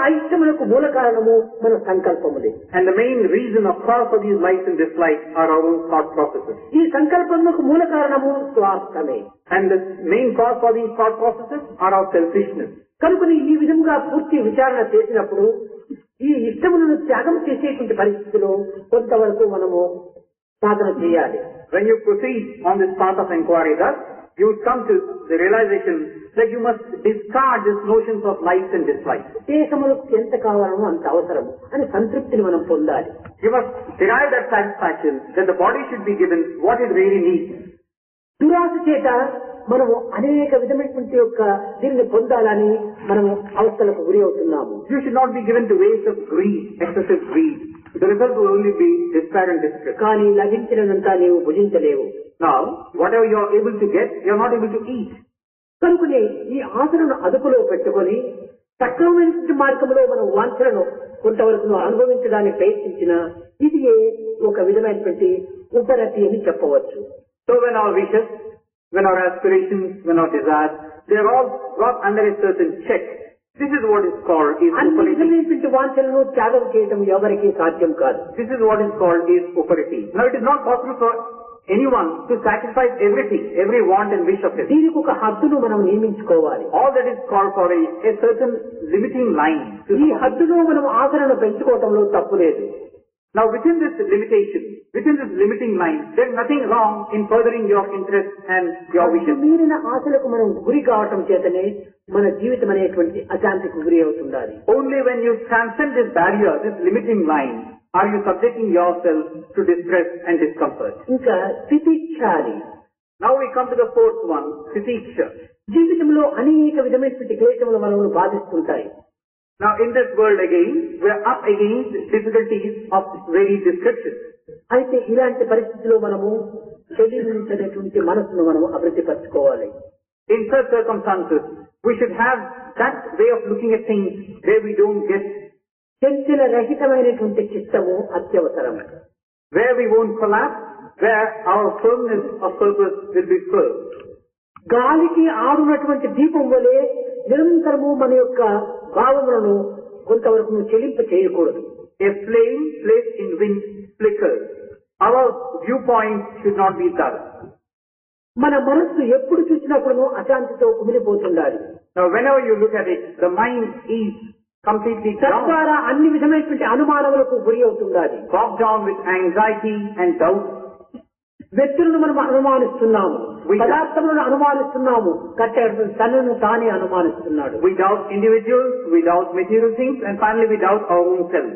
అయిష్టములకు మూల కారణము మన సంకల్పములే. And the main reason of cause for these likes and dislikes are our own thought processes. ఈ సంకల్పములకు మూల కారణము స్వార్థమే. And the main cause for these thought processes are our selfishness. కనుక ఈ విధంగా పూర్తి విచారణ చేసినప్పుడు ఈ ఇష్టములను త్యాగం చేసేటువంటి పరిస్థితిలో కొంతవరకు మనము సాధన చేయాలి. When you proceed on this path of inquiry, thus, you come to the realization that you must discard these notions of likes and dislikes. దేశములకు ఎంత కావాలనో అంత అవసరం అని సంతృప్తిని మనం పొందాలి. You must derive that satisfaction that the body should be given what it really needs. దురాశ చేత మనము అనేక విధమైనటువంటి యొక్క దీనిని పొందాలని మనము అవస్థలకు గురి అవుతున్నాము. You should not be given to ways of greed, excessive greed. The result will only be despair and distress. కానీ లభించినంతా నీవు భుజించలేవు. Now, whatever you are able to get, you are not able to eat. కనుకనే ఈ ఆశలను అదుపులో పెట్టుకొని సక్రమమైనటువంటి మార్గంలో మనం వాంఛలను కొంతవరకు అనుభవించడానికి ప్రయత్నించిన ఇది ఒక విధమైనటువంటి ఉపరతి అని చెప్పవచ్చు. So when our wishes, when our aspirations, when our desires, they are all brought under a certain check. This is what is called అన్ని upariti. విధమైనటువంటి వాంఛలను త్యాగం చేయడం ఎవరికీ సాధ్యం కాదు. This is what is called upariti. Now it is not possible for anyone to sacrifice everything, every want and wish of his. దీనికి ఒక హద్దును మనం నియమించుకోవాలి. All that is called for a certain limiting line. ఈ హద్దులో మనం ఆశలను పెంచుకోవటంలో తప్పు లేదు. Now within this limitation, within this limiting line, there is nothing wrong in furthering your interests and your wishes. మీరిన ఆశలకు మనం గురి కావటం చేతనే మన జీవితం అనేటువంటి అశాంతికి గురి అవుతుండాలి. Only when you transcend this barrier, this limiting line, are you subjecting yourself to distress and discomfort. ఇంకా తితిక్షాలి. Now we come to the fourth one, titiksha. జీవితంలో అనేక విధమైనటువంటి క్లేశములు మనల్ని బాధిస్తుంటాయి. Now in this world again, we are up against difficulties of varied description. అయితే ఇలాంటి పరిస్థితిలో మనము చెల్లించినటువంటి మనసును మనము అభివృద్ధి పరచుకోవాలి. In such circumstances, we should have that way of looking at things where we don't get, చంచల రహితమైనటువంటి చిత్తము అత్యవసరం. where we won't collapse, where our firmness of purpose will be firm. గాలికి ఆడున్నటువంటి దీపం వలె నిరంతరము మన యొక్క భావములను కొంతవరకు చెలింప చేయకూడదు. A flame placed in wind flickers. Our viewpoint should not be dull. మన మనస్సు ఎప్పుడు చూసినప్పుడు అశాంతితో కుమిలిపోతుండాలి. Now whenever you look at it, the mind is completely down, తద్వారా అన్ని విధమైనటువంటి అనుమానములకు గురి అవుతుండాలి. bogged down with anxiety and doubt. వ్యక్తులను మనం అనుమానిస్తున్నాము, పదార్థములను అనుమానిస్తున్నాము, కట్టేటువంటి తనను తానే అనుమానిస్తున్నాడు. We doubt individuals, we doubt material things, and finally we doubt our own self.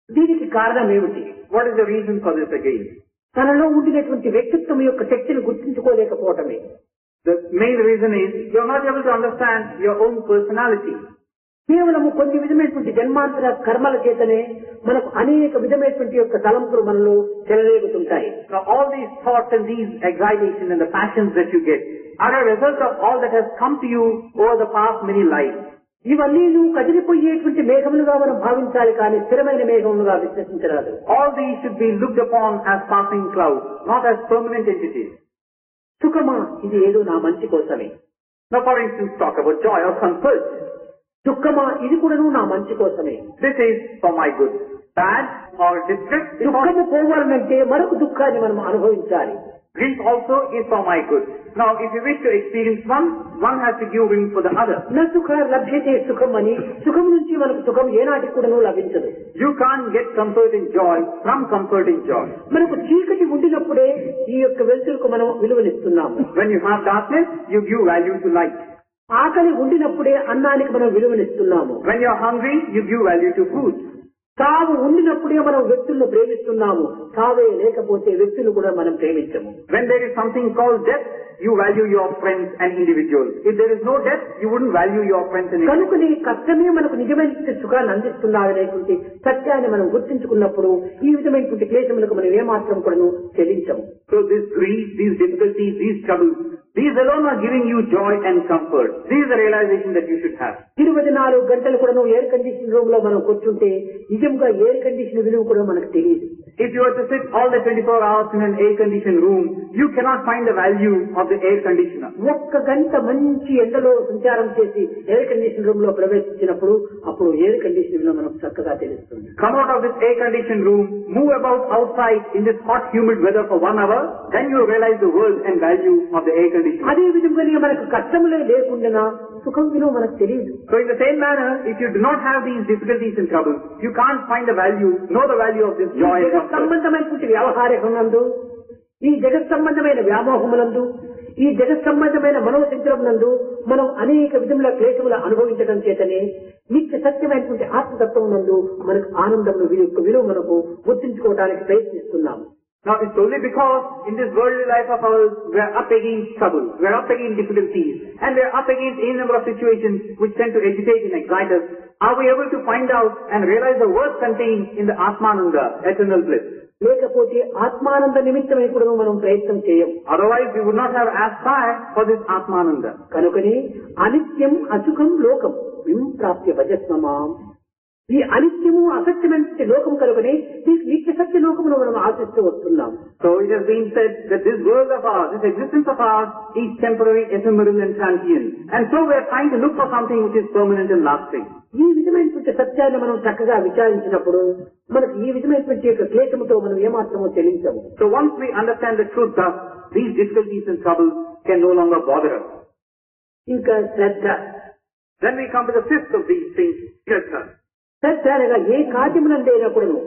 దీనికి కారణం ఏమిటి? What is the reason for this again? తనలో ఉండినటువంటి వ్యక్తిత్వం యొక్క శక్తిని గుర్తించుకోలేకపోవటమే. The main reason is you are not able to understand your own personality. కేవలము కొన్ని విధమైనటువంటి జన్మాంతర కర్మల చేతనే మనకు అనేక విధమైనటువంటి యొక్క తలంపులు మనలో చెలరేగుతుంటాయి. Now all these thoughts and these excitation and the passions that you get are a result of all that has come to you over the past many lives. ఇవన్నీ కదిలిపోయేటువంటి మేఘములుగా మనం భావించాలి, కానీ స్థిరమైన మేఘములుగా విశ్వసించరాదు. All these should be looked upon as passing clouds, not as permanent entities. సుఖమా, ఇది ఏదో నా మంచి కోసమే. Now for instance, talk about joy or comfort. దుఃఖమా, ఇది కూడాను నా మంచి కోసమే. This is for my good. Bad or distress is for దుఃఖము పోవాలంటే మరొక దుఃఖాన్ని మనం అనుభవించాలి. grief also is for my good. Now if you wish to experience one has to give room for the other. నా సుఖ లభ్యతే సుఖం అని, సుఖం నుంచి మనకు సుఖం ఏనాటికి కూడాను లభించదు. You can't get comfort in joy from comfort in joy. మనకు చీకటి ఉండినప్పుడే ఈ యొక్క వెలుతురుకు మనం విలువనిస్తున్నాము. When you have darkness, you give value to light. ఆకలి ఉండినప్పుడే అన్నానికి మనం విలువనిస్తున్నాము. When you are hungry, you give value to food. తావు ఉండినప్పుడే మనం వ్యక్తులను ప్రేమిస్తున్నాము. తావే లేకపోతే వ్యక్తులు కూడా మనం ప్రేమించము. When there is something called death, you value your friends and individuals. If there is no death, you wouldn't value your friends and individuals. కనుకనే కష్టమే మనకు నిజమైన సుఖాన్ని అందిస్తున్నటువంటి సత్యాన్ని మనం గుర్తించుకున్నప్పుడు ఈ విధమైనటువంటి క్లేశములకు మనం ఏమాత్రం కూడా చెల్లించము. So this grief, these difficulties, these troubles, these alone are giving you joy and comfort. This is the realization that you should have. 24 గంటలు కూడా ఎయిర్ కండిషన్ రూమ్ లో మనం కూర్చుంటే నిజంగా ఎయిర్ కండిషన్ విలువ కూడా మనకు తెలియదు. If you were to sit all the 24 hours in an air conditioned room, you cannot find the value of the air conditioner. ఒక్క గంట మంచి ఎండలో సంచారం చేసి ఎయిర్ కండిషన్ రూమ్ లో ప్రవేశించినప్పుడు అప్పుడు ఎయిర్ కండిషన్ విలువ మనకు చక్కగా తెలుస్తుంది. Come out of this air conditioned room, move about outside in this hot humid weather for 1 hour, then you realize the worth and value of the air conditioner. అదే విధంగా మనకు కష్టములే లేకుండా సుఖం విలువ మనకు తెలియదు. So in the same manner, if you do not have these difficulties and troubles, you can't find the value, know the value of this joy and comfort. సంబంధమైనటువంటి వ్యవహారమునందు, ఈ జగత్ సంబంధమైన వ్యామోహములందు, ఈ జగత్ సంబంధమైన మనోసంచలమునందు మనం అనేక విధముల క్లేశములు అనుభవించడం చేతనే నిత్య సత్యమైనటువంటి ఆత్మతత్వం నందు మనకు ఆనందమును విలువ మనకు గుర్తించుకోవడానికి ప్రయత్నిస్తున్నాము. Now it's only because in this worldly life of ours, we are up against trouble, we are up against difficulties, and we are up against any number of situations which tend to agitate and excite us. Are we able to find out and realize the worth contained in the Atmananda, eternal bliss? లేకపోతే ఆత్మానంద నిమిత్తమై కూడా మనం ప్రయత్నం చేయం. Otherwise we would not have aspired for this Atmananda. కనుకనే అనిత్యం అసుఖం లోకం వింప్రాప్య భజస్మమాం. ఈ అనిత్యము అసత్యమైన లోకం కనుకనే నిత్య సత్య లోకమును మనం ఆశిస్తూ వస్తున్నాం. So it has been said that this world of ours, this existence of ours is temporary, ephemeral and transient. And so we are trying to look for something which is permanent and lasting. ఈ విధమైనటువంటి సత్యాన్ని మనం చక్కగా విచారించినప్పుడు మనకు ఈ విధమైనటువంటి యొక్క క్లేశముతో మనం ఏమాత్రమో చెల్లించము. So once we understand the truth thus, these difficulties and troubles can no longer bother us. ఇంకా శ్రద్ధ. Then we come to the fifth of these things, Shraddha. శ్రద్ధ అనగా ఏ కార్యమునందైనా కూడాను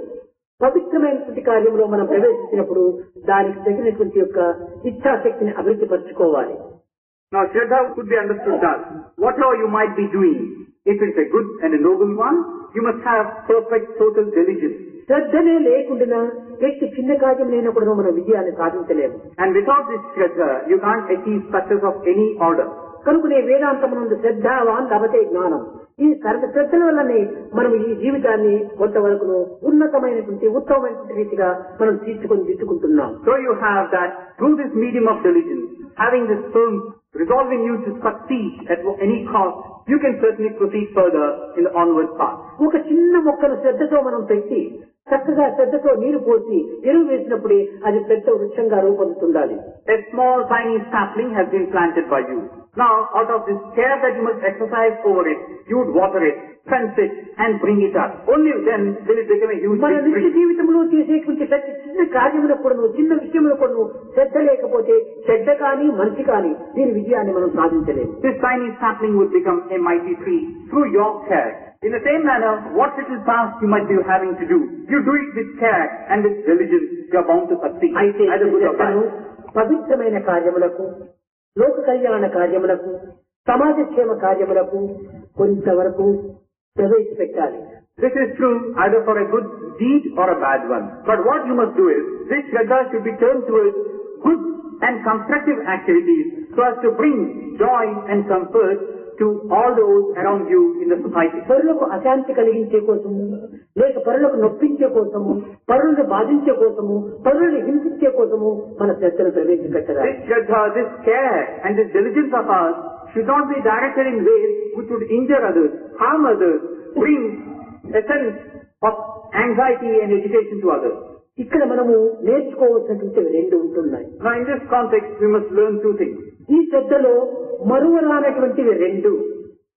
పవిత్రమైనటువంటి కార్యంలో మనం ప్రవేశించినప్పుడు దానికి తగినటువంటి యొక్క ఇచ్ఛాశక్తిని అభివృద్ధి పరచుకోవాలి. Now Shraddha could be understood thus. Whatever you might be doing, if it's a good and a noble one, you must have perfect total diligence. శ్రద్ధనే లేకుండా వ్యక్తి చిన్న కార్యమునైనా కూడా మనం విజయాన్ని సాధించలేము. And without this Shraddha, you can't achieve success of any order. కనుకనే వేదాంతమునందు శ్రద్ధావాన్ లభతే జ్ఞానం. ఈ శ్రద్ధల వల్లనే మనం ఈ జీవితాన్ని కొంతవరకు ఉన్నతమైనటువంటి ఉత్తమమైనటువంటి రీతిగా మనం దిద్దుకుంటున్నాం. So you have that through this medium of diligence, having this firm resolving you to succeed at any cost, you can certainly proceed further in the onward path. ఒక చిన్న మొక్కను శ్రద్ధతో మనం పెట్టి చక్కగా శ్రద్ధతో నీరు పోసి ఎరువు వేసినప్పుడే అది పెద్ద వృక్షంగా రూపొందుతుండాలి. A small tiny sapling has been planted by you. Now, out of this care that you must exercise over it, you would water it. sense it and bring it up. Only then will it become a huge మన నిత్య victory. జీవితంలో చేసేటువంటి ప్రతి చిన్న కార్యములకు కూడా చిన్న విషయంలో కూడా శ్రద్ధ లేకపోతే చెడ్డ కానీ మంచి కానీ దీని విజయాన్ని మనం సాధించలేము. This tiny sapling would become a mighty tree through your care. In the same manner, what little task you might be having to do, you do it with care and with diligence, you are bound to succeed. అయితే As a good of శ్రద్ధను పవిత్రమైన కార్యములకు, లోక కళ్యాణ కార్యములకు, సమాజక్షేమ కార్యములకు కొంతవరకు ప్రవేశపెట్టాలి. This is true either for a good deed or a bad one. But what you must do is, this Shraddha should be turned towards good and constructive activities so as to bring joy and comfort to all those around you in the society. పరులకు అశాంతి కలిగించే కోసము, లేక పరులకు నొప్పించే కోసము, పరులను బాధించే కోసము, పరులను హింసించే కోసము మన శ్రద్ధను ప్రవేశపెట్టరాలి. This Shraddha, this care and this diligence of ours should not be directed in ways which would injure others, harm others, bring a sense of anxiety and agitation to others. ఇక్కడ మనము నేర్చుకోవాల్సినటువంటి రెండు ఉంటున్నాయి. Now in this context we must learn two things. ఈ శ్రద్ధలో మరువరానటువంటివి రెండు.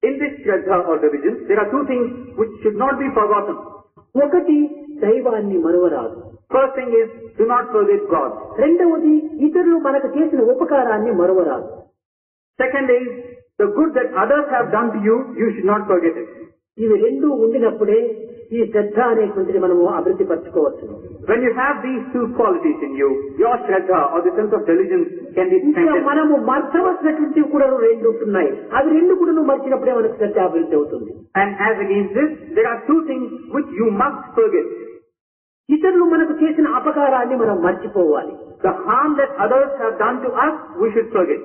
In this Shraddha or diligence, there are two things which should not be forgotten. ఒకటి దైవాన్ని మరువరాదు. First thing is, do not forget God. రెండవది ఇతరులు మనకు చేసిన ఉపకారాన్ని మరువరాదు. Second is, the good that others have done to you, you should not forget it. ఇవి రెండు ఉండినప్పుడే ఈ శ్రద్ధ అనేటువంటిది మనము అభివృద్ధి పరచుకోవచ్చు. When you have these two qualities in you, your Shraddha or the sense of diligence can be ఇంకా strengthened. మనము మర్చవలసినటువంటివి కూడా రెండు ఉంటున్నాయి. అవి రెండు కూడా మర్చినప్పుడే మనకు శ్రద్ధ అభివృద్ధి అవుతుంది. And as against this, there are two things which you must forget. ఇతరులు మనకు చేసిన అపకారాన్ని మనం మర్చిపోవాలి. The harm that others have done to us, we should forget.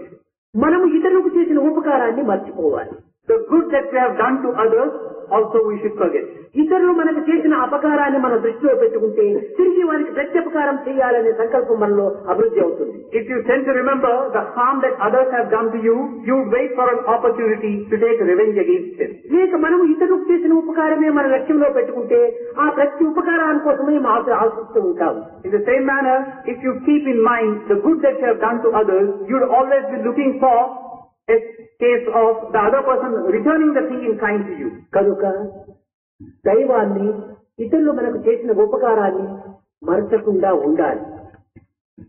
మనము ఇతరులకు చేసిన ఉపకారాన్ని మర్చిపోవాలి. The good that we have done to others, also we should forget. ఇతరులు మనకు చేసిన అపకారాన్ని మన దృష్టిలో పెట్టుకుంటే తిరిగి వారికి ప్రత్యుపకారం చేయాలనే సంకల్పం మనలో అభివృద్ధి అవుతుంది. If you tend to remember the harm that others have done to you, you would wait for an opportunity to take revenge against them. లేక మనము ఇతరులకు చేసిన ఉపకారమే మన లక్ష్యంలో పెట్టుకుంటే ఆ ప్రతి ఉపకారాని కోసమే ఆశిస్తూ ఉంటాము. In the same manner, if you keep in mind the good that you have done to others, you would always be looking for a case of the other person returning the thing in kind to you. కనుక దైవాన్ని, ఇతరులు మనకు చేసిన ఉపకారాన్ని మరచకుండా ఉండాలి.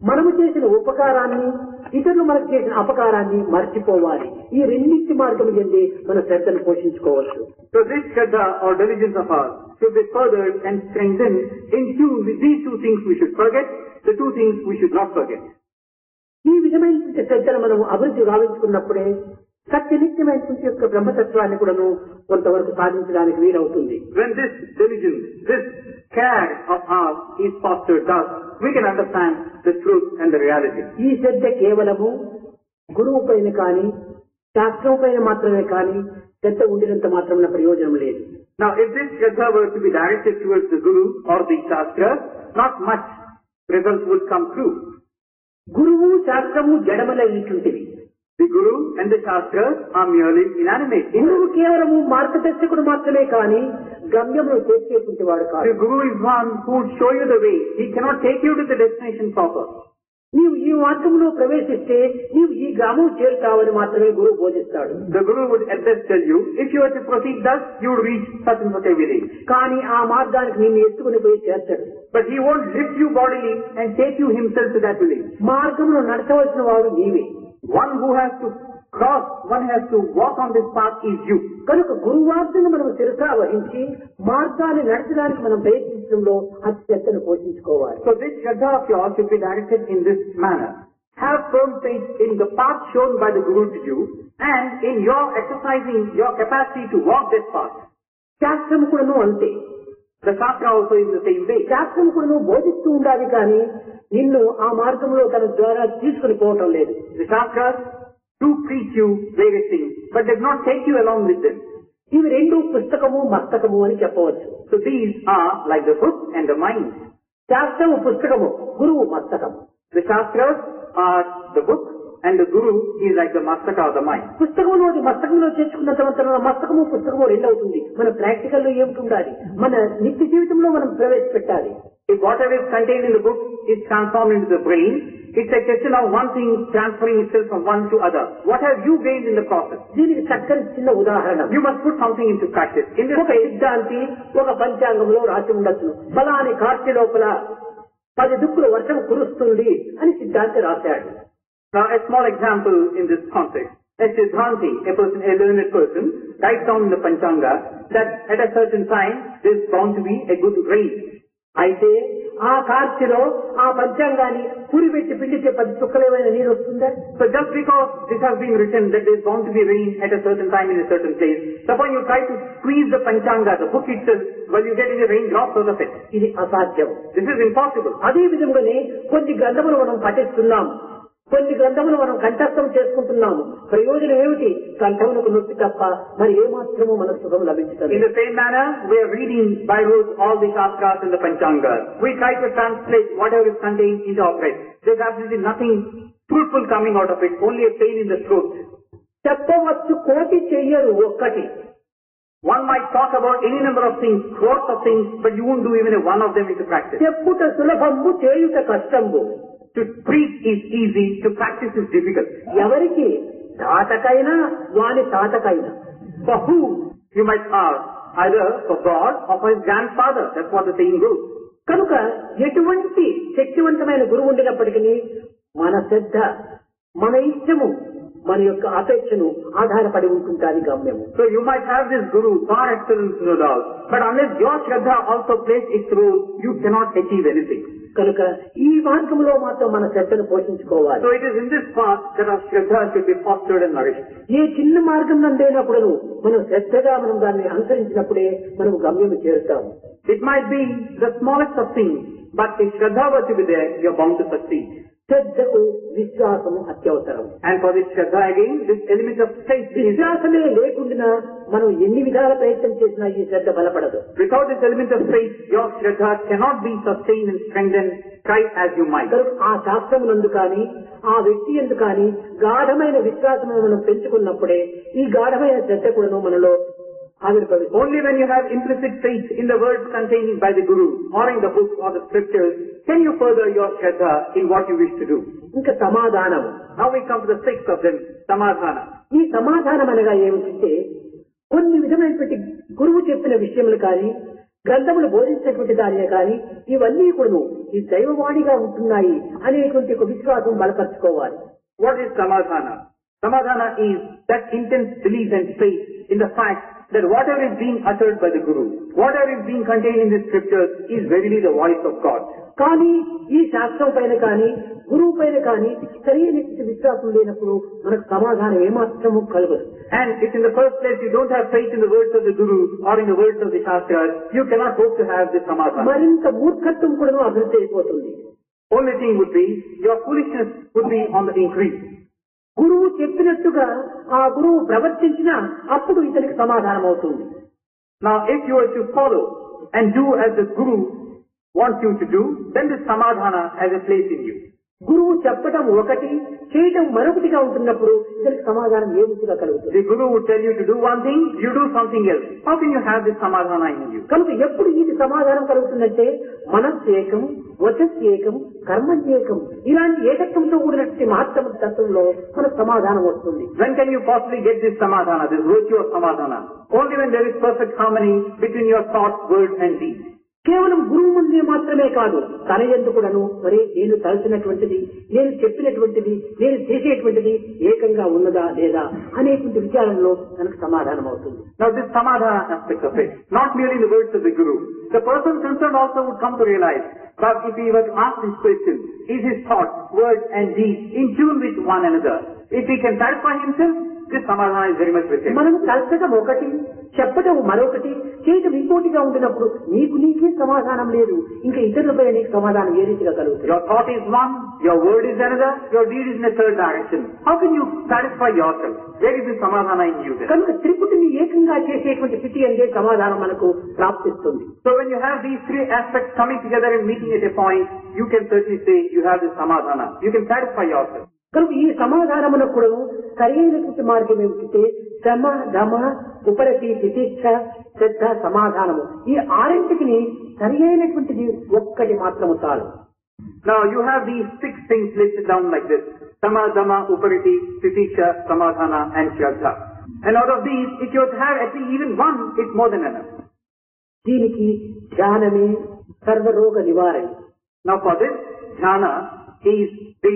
మనము చేసిన ఉపకారాన్ని, ఇతరులు మనకు చేసిన అపకారాన్ని మర్చిపోవాలి. ఈ రెండింటి మార్గం చెంది మన శ్రద్ధను పోషించుకోవచ్చు. So this Shraddha or diligence of ours should be furthered and strengthened in tune with these two things we should forget, the two things we should not forget. ఈ విధమైనటువంటి శ్రద్ధను మనం అభివృద్ధి గావించుకున్నప్పుడే సత్యనిత్యమైనటువంటి యొక్క బ్రహ్మతత్వాన్ని కూడాను కొంతవరకు సాధించడానికి వీలవుతుంది. When this diligence, this care of ours is fostered thus, we can understand the truth and the reality. ఈ శ్రద్ధ కేవలము గురువు పైన కానీ, శాస్త్రం పైన మాత్రమే కానీ శ్రద్ధ ఉండినంత మాత్రమే ప్రయోజనం లేదు. Now if this Shraddha were to be directed towards the Guru or the Shastra, not much results would come through. గురువు శాస్త్రము జడములైనటువంటివి. The Guru and the Shastras are merely inanimate. గురువు కేవలము మార్గదర్శకుడు మాత్రమే కానీ గమ్యమును చేర్చేటువంటి వాడు కాదు. The Guru is one who will show you the way. He cannot take you to the destination proper. నీవు ఈ మార్గంలో ప్రవేశిస్తే నీవు ఈ గ్రామం చేరుతావని మాత్రమే గురువు బోధిస్తాడు. The Guru would at best tell you, if you were to proceed thus, you would reach such and such a village. కానీ ఆ మార్గానికి నిన్ను ఎత్తుకుని పోయి చేర్చడు. But he won't lift you bodily and take you himself to that village. మార్గంలో నడచవలసిన వాడు నీవే. One who has to cross, one has to walk on this path is you. కనుక గురువార్తను మనం శిరసా వహించి మార్గాన్ని నడచడానికి మనం ప్రయత్నించడంలో అత్యంతను పోషించుకోవాలి. So this Shraddha of yours should be directed in this manner. Have firm faith in the path shown by the Guru to you and in your exercising your capacity to walk this path. శాస్త్రం కూడాను అంతే. The Shastra also is the same way. శాస్త్రం కూడాను బోధిస్తూ ఉండాలి కానీ నిన్ను ఆ మార్గంలో తన ద్వారా తీసుకుని పోవటం లేదు. The Shastras do preach you various things, but they do not take you along with them. ఇవి రెండు పుస్తకము మస్తకము అని చెప్పవచ్చు. So these are like the book and the mind. శాస్త్రము పుస్తకము, గురువు మస్తకము. The Shastras are the book and the Guru is like the mastaka or the mind. పుస్తకంలో మస్తకంలో చేర్చుకున్నంత మాత్రాన మస్తకము పుస్తకము రెండు అవుతుంది. మన ప్రాక్టికల్ లో ఏమిటి ఉండాలి, మన నిత్య జీవితంలో మనం ప్రవేశపెట్టాలి. If whatever is contained in the book is transformed into the brain, It's a question of one thing transferring itself from one to other. What have you gained in the process? దీనికి చక్కని చిన్న ఉదాహరణ. You must put something into practice. In this ఒక సిద్ధాంతి ఒక పంచాంగంలో రాసి ఉండొచ్చును. ఫలాని కార్తీ లోపల 10 దిక్కుల వర్షం కురుస్తుంది అని సిద్ధాంతి రాశాడు. Now, a small example in this context. A Siddhanti, a learned person, writes down in the Panchanga that at a certain time there is bound to be a good rain. అయితే ఆ కార్తీలో ఆ పంచాంగాన్ని పురిపెట్టి పిండితే 10 చుక్కలేమైనా నీరు వస్తుందా? So just because this has been written that there is bound to be rain at a certain time in a certain place, suppose you try to squeeze the Panchanga, the book itself, well, you get any raindrops out of it. ఇది అసాధ్యం. This is impossible. అదే విధంగానే కొన్ని గ్రంథములు మనం పఠిస్తున్నాం, కొన్ని గ్రంథములు మనం కంఠస్థం చేసుకుంటున్నాము. ప్రయోజనం ఏమిటి? కంఠములకు నొప్పి తప్ప మరి ఏమాత్రము మన సుఖం లభించదు. In the same manner, we are reading by rote all the Shastras and the Panchanga. We try to translate whatever is contained into our breath. There is absolutely nothing fruitful coming out of it, only a pain in the throat. చెప్పవచ్చు కోటి చెయ్యరు ఒక్కటి. One might talk about any number of things, crores of things, but you won't do even one of them into practice. చెప్పుట సులభంబు చేయుట కష్టంబు. To preach is easy, to practice is difficult. ఎవరికి? తాతకైనా వాని తాతకైనా. For who? You might ask, either for God or for his grandfather. That's what the saying goes. కనుక ఎటువంటి శక్తివంతమైన గురువు ఉండినప్పటికీ మన శ్రద్ధ, మన ఇష్టము, మన యొక్క అపేక్షను ఆధారపడి ఉంటుంటాది గమ్యము. So you might have this guru, far excellence no doubt, but unless your Shraddha also plays its role, you cannot achieve anything. కనుక ఈ మార్గంలో మాత్రం మన శ్రద్ధను పోషించుకోవాలి. So it is in this path that our Shraddha should be fostered and nourished. ఏ చిన్న మార్గం నందైనప్పుడు మనం శ్రద్ధగా మనం దాన్ని అనుసరించినప్పుడే మనం గమ్యము చేరుతాము. It might be the smallest of things, but if Shraddha were to be there, you are bound to succeed. శ్రద్ధకు విశ్వాసము అత్యవసరం. And for this Shraddha again, this element of faith is. విశ్వాసమే లేకుండా మనం ఎన్ని విధాల ప్రయత్నం చేసినా ఈ శ్రద్ధ బలపడదు. Without this element of faith, your Shraddha cannot be sustained and strengthened, try as you might. ఆ శాస్త్రమునందు కానీ ఆ వ్యక్తి ఎందు కానీ గాఢమైన విశ్వాసము మనం పెంచుకున్నప్పుడే ఈ గాఢమైన శ్రద్ధ కూడా మనలో ఆవిర్భవిస్తుంది. Only when you have implicit faith in the words contained by the Guru or in the book or the scriptures can you further your Shraddha in what you wish to do. ఇంకా సమాధానం. Now we come to the sixth of them, Samadhana. ఈ సమాధానం అనగా ఏమిటంటే కొన్ని విధమైనటువంటి గురువు చెప్పిన విషయములు కానీ గ్రంథములు బోధించినటువంటి దానినే కానీ ఇవన్నీ కూడా ఈ దైవవాణిగా ఉంటున్నాయి అనేటువంటి ఒక విశ్వాసం బలపరచుకోవాలి. What is Samadhana? Samadhana is that intense belief and faith in the fact that whatever is being uttered by the Guru, whatever is being contained in the scriptures is verily the voice of God. కానీ ఈ శాస్త్రం పైన కానీ గురువు పైన కానీ సరైన విశ్వాసం లేనప్పుడు మనకు సమాధానం ఏమాత్రము కలగదు. And if in the first place you don't have faith in the words of the Guru or in the words of the Shastras, you cannot hope to have this Samadhana. మరింత మూర్ఖత్వం కూడా అభివృద్ధి అయిపోతుంది. Only thing would be, your foolishness would be on the increase. గురువు చెప్పినట్టుగా ఆ గురువు ప్రవర్తించినా అప్పుడు ఇతనికి సమాధానం అవుతుంది. Now if you are to follow and do as the Guru wants you to do, then this Samadhana has a place in you. గురువు చెప్పడం ఒకటి, చేయటం మరొకటిగా ఉంటున్నప్పుడు ఇతనికి సమాధానం ఏ రీతిగా కలుగుతుంది? The Guru would tell you to do one thing, you do something else. How can you have this Samadhana in you? కనుక ఎప్పుడు ఇది సమాధానం కలుగుతుందంటే మనస్సు ఏకం, వచస్సు ఏకం, కర్మ ఏకం, ఇలాంటి ఏకత్వంతో కూడినటువంటి మహత్తమ తత్వంలో మనకు సమాధానం వస్తుంది. When can you possibly get this Samadhana, this virtue of Samadhana? Only when there is perfect harmony between your thoughts, words and deeds. కేవలం గురువు ముందే మాత్రమే కాదు, తన యందు కూడాను మరి నేను తలచినటువంటిది, నేను చెప్పినటువంటిది, నేను చేసేటువంటిది ఏకంగా ఉన్నదా లేదా అనేటువంటి విచారంలో మనకు సమాధానం అవుతుంది. Now this Samadhana aspect of it, not merely the words of the Guru, the person concerned also would come to realize that if he were to ask this question, is his thoughts, words and deeds in tune with one another? If he can satisfy himself, this Samadhana is very much with him. మనం తలచడం ఒకటి, చెప్పడం మరొకటి, చేయటం ఇంకోటిగా ఉంటున్నప్పుడు నీకే సమాధానం లేదు, ఇంకా ఇతరులపై నీకు సమాధానం ఏ రీతిగా కలుగుతుంది? Your thought is one, your word is another, your deed is in a third direction. How can you satisfy yourself? Where is the Samadhana in you then? కనుక త్రిపుటిని ఏకంగా చేసేటువంటి స్థితి అంటే సమాధానం మనకు ప్రాప్తిస్తుంది. So when you have these three aspects coming together and meeting at a point, you can certainly say you have this Samadhana. You can satisfy yourself. కనుక ఈ సమాధానమునకు కూడా సరైనటువంటి మార్గం ఏమిటంటే శ్రమ, దమ, ఉపరతి, తితిక్ష, శ్రద్ధ, సమాధానము, ఈ ఆరింటికి సరి అయినటువంటిది ఒక్కటి మాత్రము చాలు. Now you have these 6 things listed down like this. Sama, Dama, Upariti, Titiksha, Samadhana and Shraddha. And out of these, if you have at least even one, it's more than enough. దీనికి ధ్యానమే సర్వరోగ నివారణ. Now for this, dhyana is the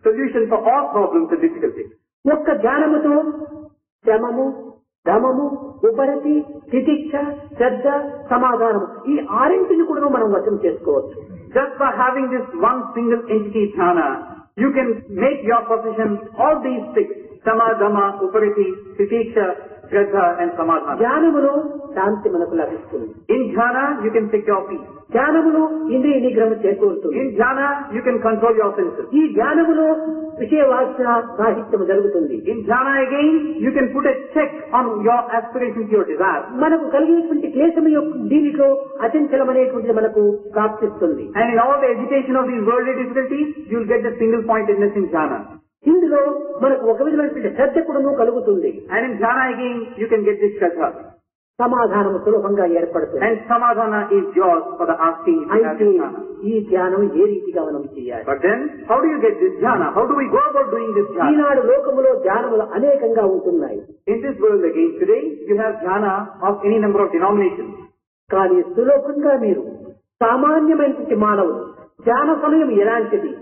solution for all problems and difficulties. ఒక్క ధ్యానముతో శమము, దమము, ఉపరతి, తితిక్ష, శ్రద్ధ, సమాధానము ఈ 6 కూడా మనం వశం చేసుకోవచ్చు. Just by having this one single entity dhyana, you can make your possession all these 6. Sama, Dama, Upariti, Titiksha, Shraddha and Samadhana. ధ్యానములో శాంతి మనకు లభిస్తుంది. In dhyana, you can secure peace. ధ్యానములో ఇంద్రియ నిగ్రహం చేకూరుతుంది. In dhyana, you can control your senses. ఈ ధ్యానములో విషయ వాసన సాహిత్యం జరుగుతుంది. In dhyana again, you can put a check on your aspirations, your desires. మనకు కలిగేటువంటి క్లేశం యొక్క దీనిలో అచంచలమనేటువంటిది మనకు ప్రాప్తిస్తుంది. And in all the agitation of these worldly difficulties, you will get the single pointedness in dhyana. ఇందులో మనకు ఒక విధమైనటువంటి శ్రద్ధ కూడా కలుగుతుంది. And in dhyana again, you can get this shraddha. సమాధానము సులభంగా ఏర్పడుతుంది. And samadhana is yours for the asking. అయితే ఈ ధ్యానం ఏ రీతిగా మనం చేయాలి? But then, how do you get this dhyana? How do we go about doing this dhyana? ఈనాడు లోకములో ధ్యానములు అనేకంగా ఉంటున్నాయి. In this world again, today, you have dhyana of any number of denominations. కానీ సులభంగా మీరు సామాన్యమైనటువంటి మానవులు ధ్యాన సమయం ఎలాంటిది,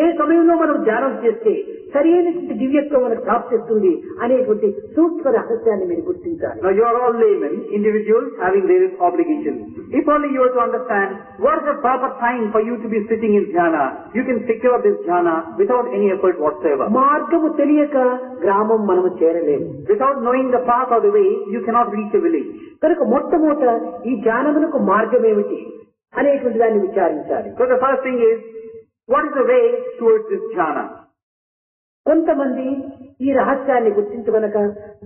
ఏ సమయంలో మనం ధ్యానం చేస్తే సరైనటువంటి దివ్యత్వం మనకు ప్రాప్తిస్తుంది అనేటువంటి సూక్ష్మ రహస్యాన్ని మీరు గుర్తించాలి. Now you are all laymen, individuals having various obligations. If only you were to understand what is the proper time for you to be sitting in dhyana, you can secure this dhyana without any effort whatsoever. మార్గము తెలియక గ్రామం మనము చేరలేము. Without knowing the path or the way, you cannot reach a village. కనుక మొట్టమొదట ఈ ధ్యానమునకు మార్గం ఏమిటి అనేటువంటి దాన్ని విచారించాలి. So the first thing is, what is the way towards this dhyana? కొంతమంది ఈ రహస్యాన్ని గుర్తించగనక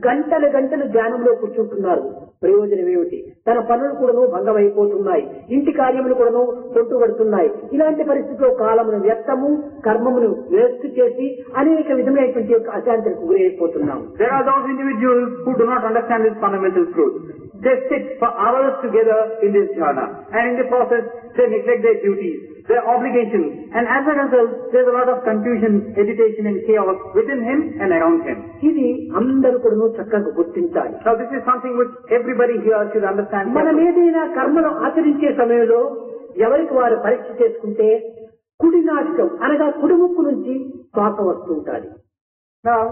గంటలు గంటలు ధ్యానంలో కూర్చుంటున్నారు. ప్రయోజనం ఏమిటి? తన పనులు కూడాను భంగమైపోతున్నాయి, ఇంటి కార్యములు కూడాను తొట్టుబడుతున్నాయి. ఇలాంటి పరిస్థితిలో కాలమును వ్యర్థము, కర్మమును వేస్ట్ చేసి అనేక విధమైనటువంటి అశాంతికి గురైపోతున్నాం. There are those individuals who do not understand this fundamental truth. They sit for hours together in this dhyana, and in the process they neglect their duties, their obligations, and as a result there is a lot of confusion, agitation and chaos within him and around him. ఇది అందరూ కూడా చక్కగా గుర్తించాలి. Now this is something which everybody here should understand. మనం ఏదైనా కర్మను ఆచరించే సమయంలో ఎవరికి వారు పరీక్ష చేసుకుంటే కుడి నాటకం అనగా కుడిముక్కు నుంచి శ్వాస వస్తుంటారు. Now,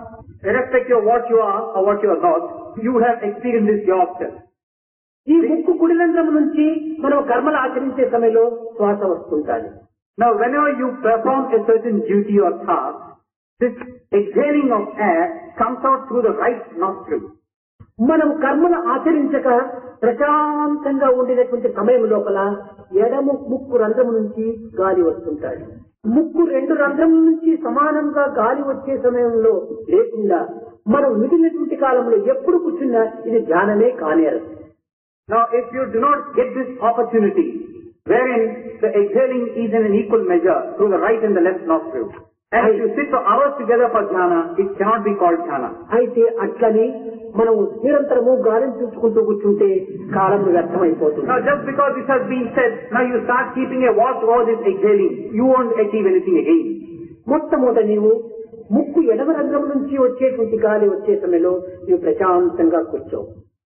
irrespective of what you are or what you are not, you have experienced this yourself. ఈ ముక్కు కుడి రంధ్రం నుంచి మనం కర్మలు ఆచరించే సమయంలో శ్వాస వస్తుంటారు. Now, whenever you perform a certain duty or task, this exhaling of air comes out through the right nostril. మనం కర్మలు ఆచరించక ప్రశాంతంగా ఉండినటువంటి సమయం లోపల ఎడమ ముక్కు రంధ్రం నుంచి గాలి వస్తుంటాడు. ముక్కు 2 రంధ్రం నుంచి సమానంగా గాలి వచ్చే సమయంలో లేకుండా మనం మిగిలినటువంటి కాలంలో ఎప్పుడు కూర్చున్నా ఇది ధ్యానమే కానేరదు. Now, if you do not get this opportunity, wherein the exhaling is in an equal measure through the right and the left nostril, and if you sit for hours together for dhyana, it cannot be called dhyana. అయితే అట్లని మనం నిరంతరము గాలిని చూసుకుంటూ కూర్చుంటే కాలం వ్యర్థమైపోతుంది. Now, just because this has been said, now you start keeping a watch over this exhaling, you won't achieve anything again. మొట్టమొదట నీవు ముక్కు ఎడమ రంధ్రం నుంచి వచ్చేటువంటి గాలి వచ్చే సమయంలో నీవు ప్రశాంతంగా కూర్చో.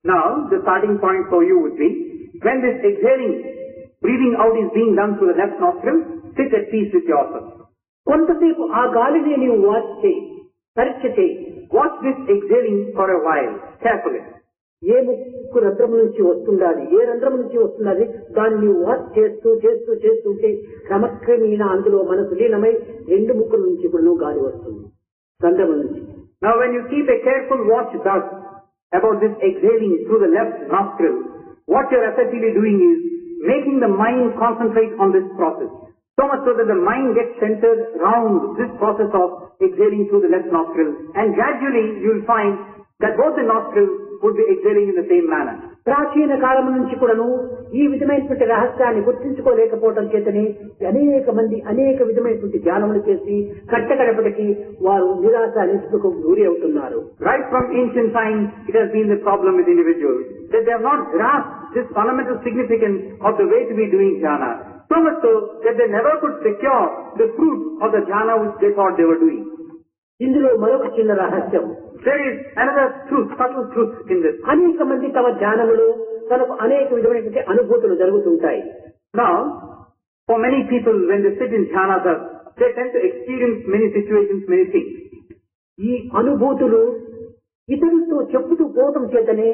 Now, the starting point for you would be, when this exhaling, breathing out is being done through the left nostril, sit at peace with yourself. కొంతసేపు ఆ గాలిని నీవు వాచ్ చేయి, పరీక్ష చేయి. Watch this exhaling for a while, carefully. ఏ ముక్కు రంధ్రం నుంచి వస్తున్నది, ఏ రంధ్రం నుంచి వస్తున్నది, దాన్ని నీవు వాచ్ చేస్తూ చేస్తూ చేస్తుంటే క్రమక్రమేణా అందులో మనసు లీనమై 2 ముక్కుల నుంచి కూడా గాలి వస్తుంది రంధ్రం నుంచి. Now, when you keep a careful watch thus about this exhaling through the left nostril, what you are effectively doing is making the mind concentrate on this process. So much so that the mind gets centered around this process of exhaling through the left nostril, and gradually you will find that both the nostrils would be exhaling in the same manner. ప్రాచీన కాలం నుంచి కూడాను ఈ విధమైనటువంటి రహస్యాన్ని గుర్తించుకోలేకపోవడం చేతనే అనేక మంది అనేక విధమైనటువంటి ధ్యానములు చేసి కట్టకడపటికి వారు నిరాశ నిస్పృహకు గురి అవుతున్నారు. Right from ancient times, it has been the problem with individuals that they have not grasped this fundamental significance of the way to be doing dhyana. So much so that they never could secure the fruit of the jhana which they thought they were doing. ఇందులో మరొక చిన్న రహస్యం. There is another truth, subtle truth in this. అనేక మంది తమ ధ్యానములో తనకు అనేక విధమైనటువంటి అనుభూతులు జరుగుతుంటాయి. Now, for many people, when they sit in jhana, they tend to experience many situations, many things. ఈ అనుభూతులు ఇతరులతో చెప్పుతూ పోవటం చేతనే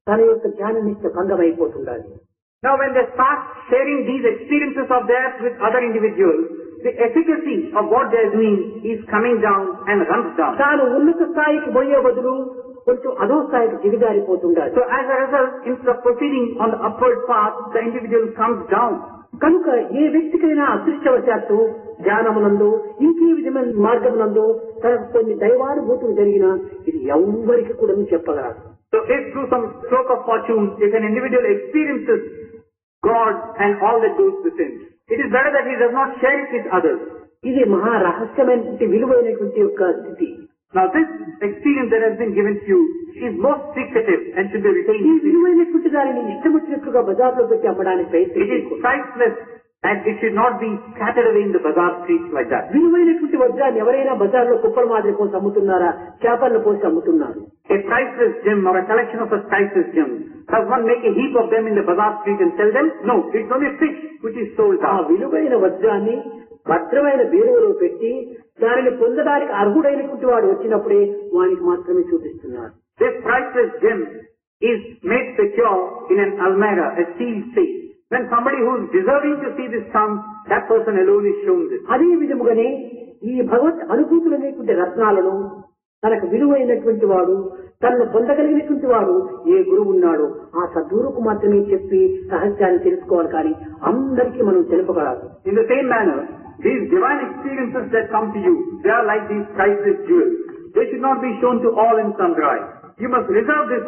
తన యొక్క ధ్యాన నిష్ట భంగమైపోతుండాలి. Now, when they start sharing these experiences of theirs with other individuals, the efficacy of what they are doing is coming down and runs down. తాను ఉన్నత స్థాయికి పోయే బదులు కొంచెం అధో స్థాయికి దిగజారిపోతుండాలి. So, as a result, instead of proceeding on the upward path, the individual comes down. కనుక ఏ వ్యక్తికైనా అదృష్టవశాత్తు ధ్యానమునందు ఇంకే విధమైన మార్గమునందు తనకు కొన్ని దైవానుభూతులు జరిగినా ఇది ఎవ్వరికి కూడా చెప్పగలరు. So, if through some stroke of fortune, if an individual experiences God and all that goes with him, it is better that he does not share it with others. ఇది మహా రహస్యమైనటువంటి విలువైనటువంటి యొక్క స్థితి. Now, this experience that has been given to you is most secretive and should be ఈ retained. విలువైనటువంటి దానిని ఇష్టం వచ్చినట్లుగా బజార్లో పెట్టి అమ్మడానికి It ప్రయత్నించకూడదు. is priceless and it should not be scattered away in the bazaar streets like that. విలువైనటువంటి వజ్రాన్ని ఎవరైనా బజార్లో కుప్పల మాదిరి పోసి అమ్ముతున్నారా, చేపలను పోసి అమ్ముతున్నారు. A priceless gem or a collection of such priceless gems, does one make a heap of them in the bazaar street and sell them? No, it's only fish which is sold ఆ out. విలువైన వజ్రాన్ని భద్రమైన బీరువలో పెట్టి దానిని పొందడానికి అర్హుడైనటువంటి వాడు వచ్చినప్పుడే వానికి మాత్రమే చూపిస్తున్నారు. This priceless gem is made secure in an almirah, a sealed safe. When somebody who is deserving to see this comes, that person alone is shown this. అదే విధముగానే ఈ భగవత్ అనుభూతులనేటువంటి రత్నాలను తనకు విలువైనటువంటి వాడు, తనను పొందగలిగినటువంటి వాడు ఏ గురువు ఉన్నాడో ఆ సద్గురువుకు మాత్రమే చెప్పి రహస్యాన్ని తెలుసుకోవాలి, కానీ అందరికీ మనం తెలుపగలదు. In the same manner, these divine experiences that come to you, they are like these priceless jewels. They should not be shown to all and sundry. You must reserve this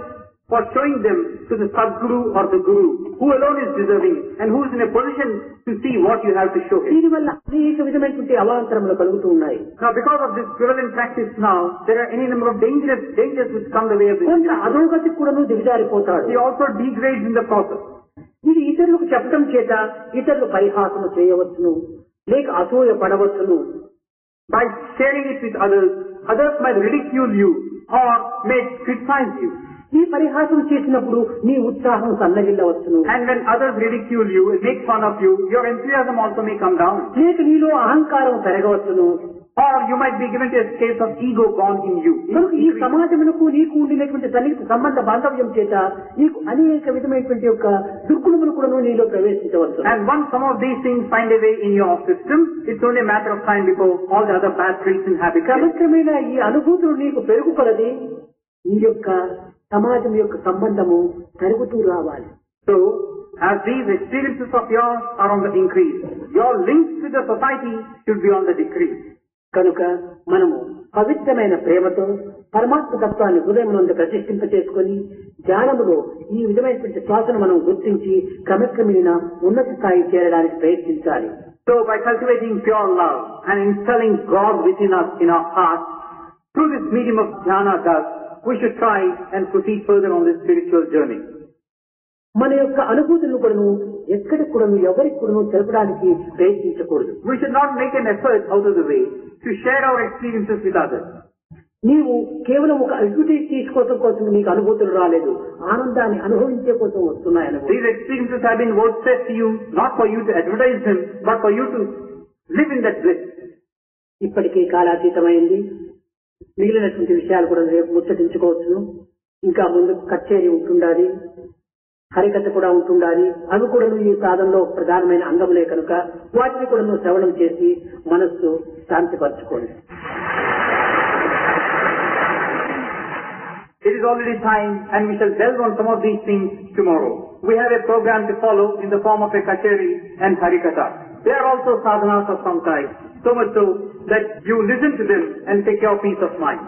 for showing them to the Sadguru or the Guru, who alone is deserving and who is in a position to see what you have to show him. దీనివల్ల అనేక విధమైనటువంటి అవాంతరములు కలుగుతూ ఉన్నాయి. Now, because of this prevalent practice now, there are any number of dangers which come the way of this. కొంత అధోగతికి కూడాను దిగజారిపోతాడు. He also degrades in the process. ఇది ఇతరులకు చెప్పడం చేత ఇతరులు పరిహాసము చేయవచ్చును, లేక అసూయ పడవచ్చును. By sharing it with others, others might ridicule you or may criticize you. ఈ పరిహాసం చేసినప్పుడు నీ ఉత్సాహం సన్నగిల్లవచ్చును. And when others ridicule you and make fun of you, your enthusiasm also may come down. లేక నీలో అహంకారం పెరగవచ్చును. Or you might be given to a case of ego born in you. కనుక ఈ సమాజమునకు నీకు ఉండినటువంటి సన్నిహిత సంబంధ బాంధవ్యం చేత నీకు అనేక విధమైనటువంటి యొక్క దుర్గుణములు కూడా నీలో ప్రవేశించవచ్చు. And once some of these things find a way in your system, it's only a matter of time before all the other bad traits and habits. క్రమక్రమేణా ఈ అనుభూతులు నీకు పెరుగుకొలది నీ యొక్క సమాజం యొక్క సంబంధము పెరుగుతూ రావాలి. So, as these experiences of yours are on the increase, your links with the society should be on the decrease. కనుక మనము పవిత్రమైన ప్రేమతో పరమాత్మ తత్వాన్ని హృదయం నుండి ప్రతిష్ఠింప చేసుకుని ధ్యానములో ఈ విధమైనటువంటి శ్వాసను మనం గుర్తించి క్రమక్రమేణా ఉన్నత స్థాయి చేరడానికి ప్రయత్నించాలి. So, by cultivating pure love and installing God within us in our hearts, through this medium of jhana thus, we should try and proceed further on this spiritual journey. మన యొక్క అనుభూతులను కూడాను ఎక్కడికి కూడాను ఎవరికి కూడాను తెలపడానికి ప్రయత్నించకూడదు. We should not make an effort out of the way to share our experiences with others. నీవు కేవలం ఒక అడ్వర్టైజ్ తీసుకోవడం కోసం నీకు అనుభూతులు రాలేదు, ఆనందాన్ని అనుభవించే కోసం వస్తున్నాయని. These experiences have been vouchsafed to you not for you to advertise them, but for you to live in that bliss. ఇప్పటికే కాలాతీతమైంది. మిగిలినటువంటి విషయాలు కూడా రేపు ముచ్చటించుకోవచ్చును. ఇంకా ముందు కచేరీ ఉంటుండాలి, హరికథ కూడా ఉంటుండాలి. అవి కూడా ఈ సాధనలో ప్రధానమైన అంగములే కనుక వాటిని కూడా శ్రవణం చేసి మనస్సు శాంతిపరచుకోండి. It is already time and we shall delve on some of these things tomorrow. We have a program to follow in the form of a kacheri and harikatha. They are also sadhanas of some type, so much so that you listen to them and take your peace of mind.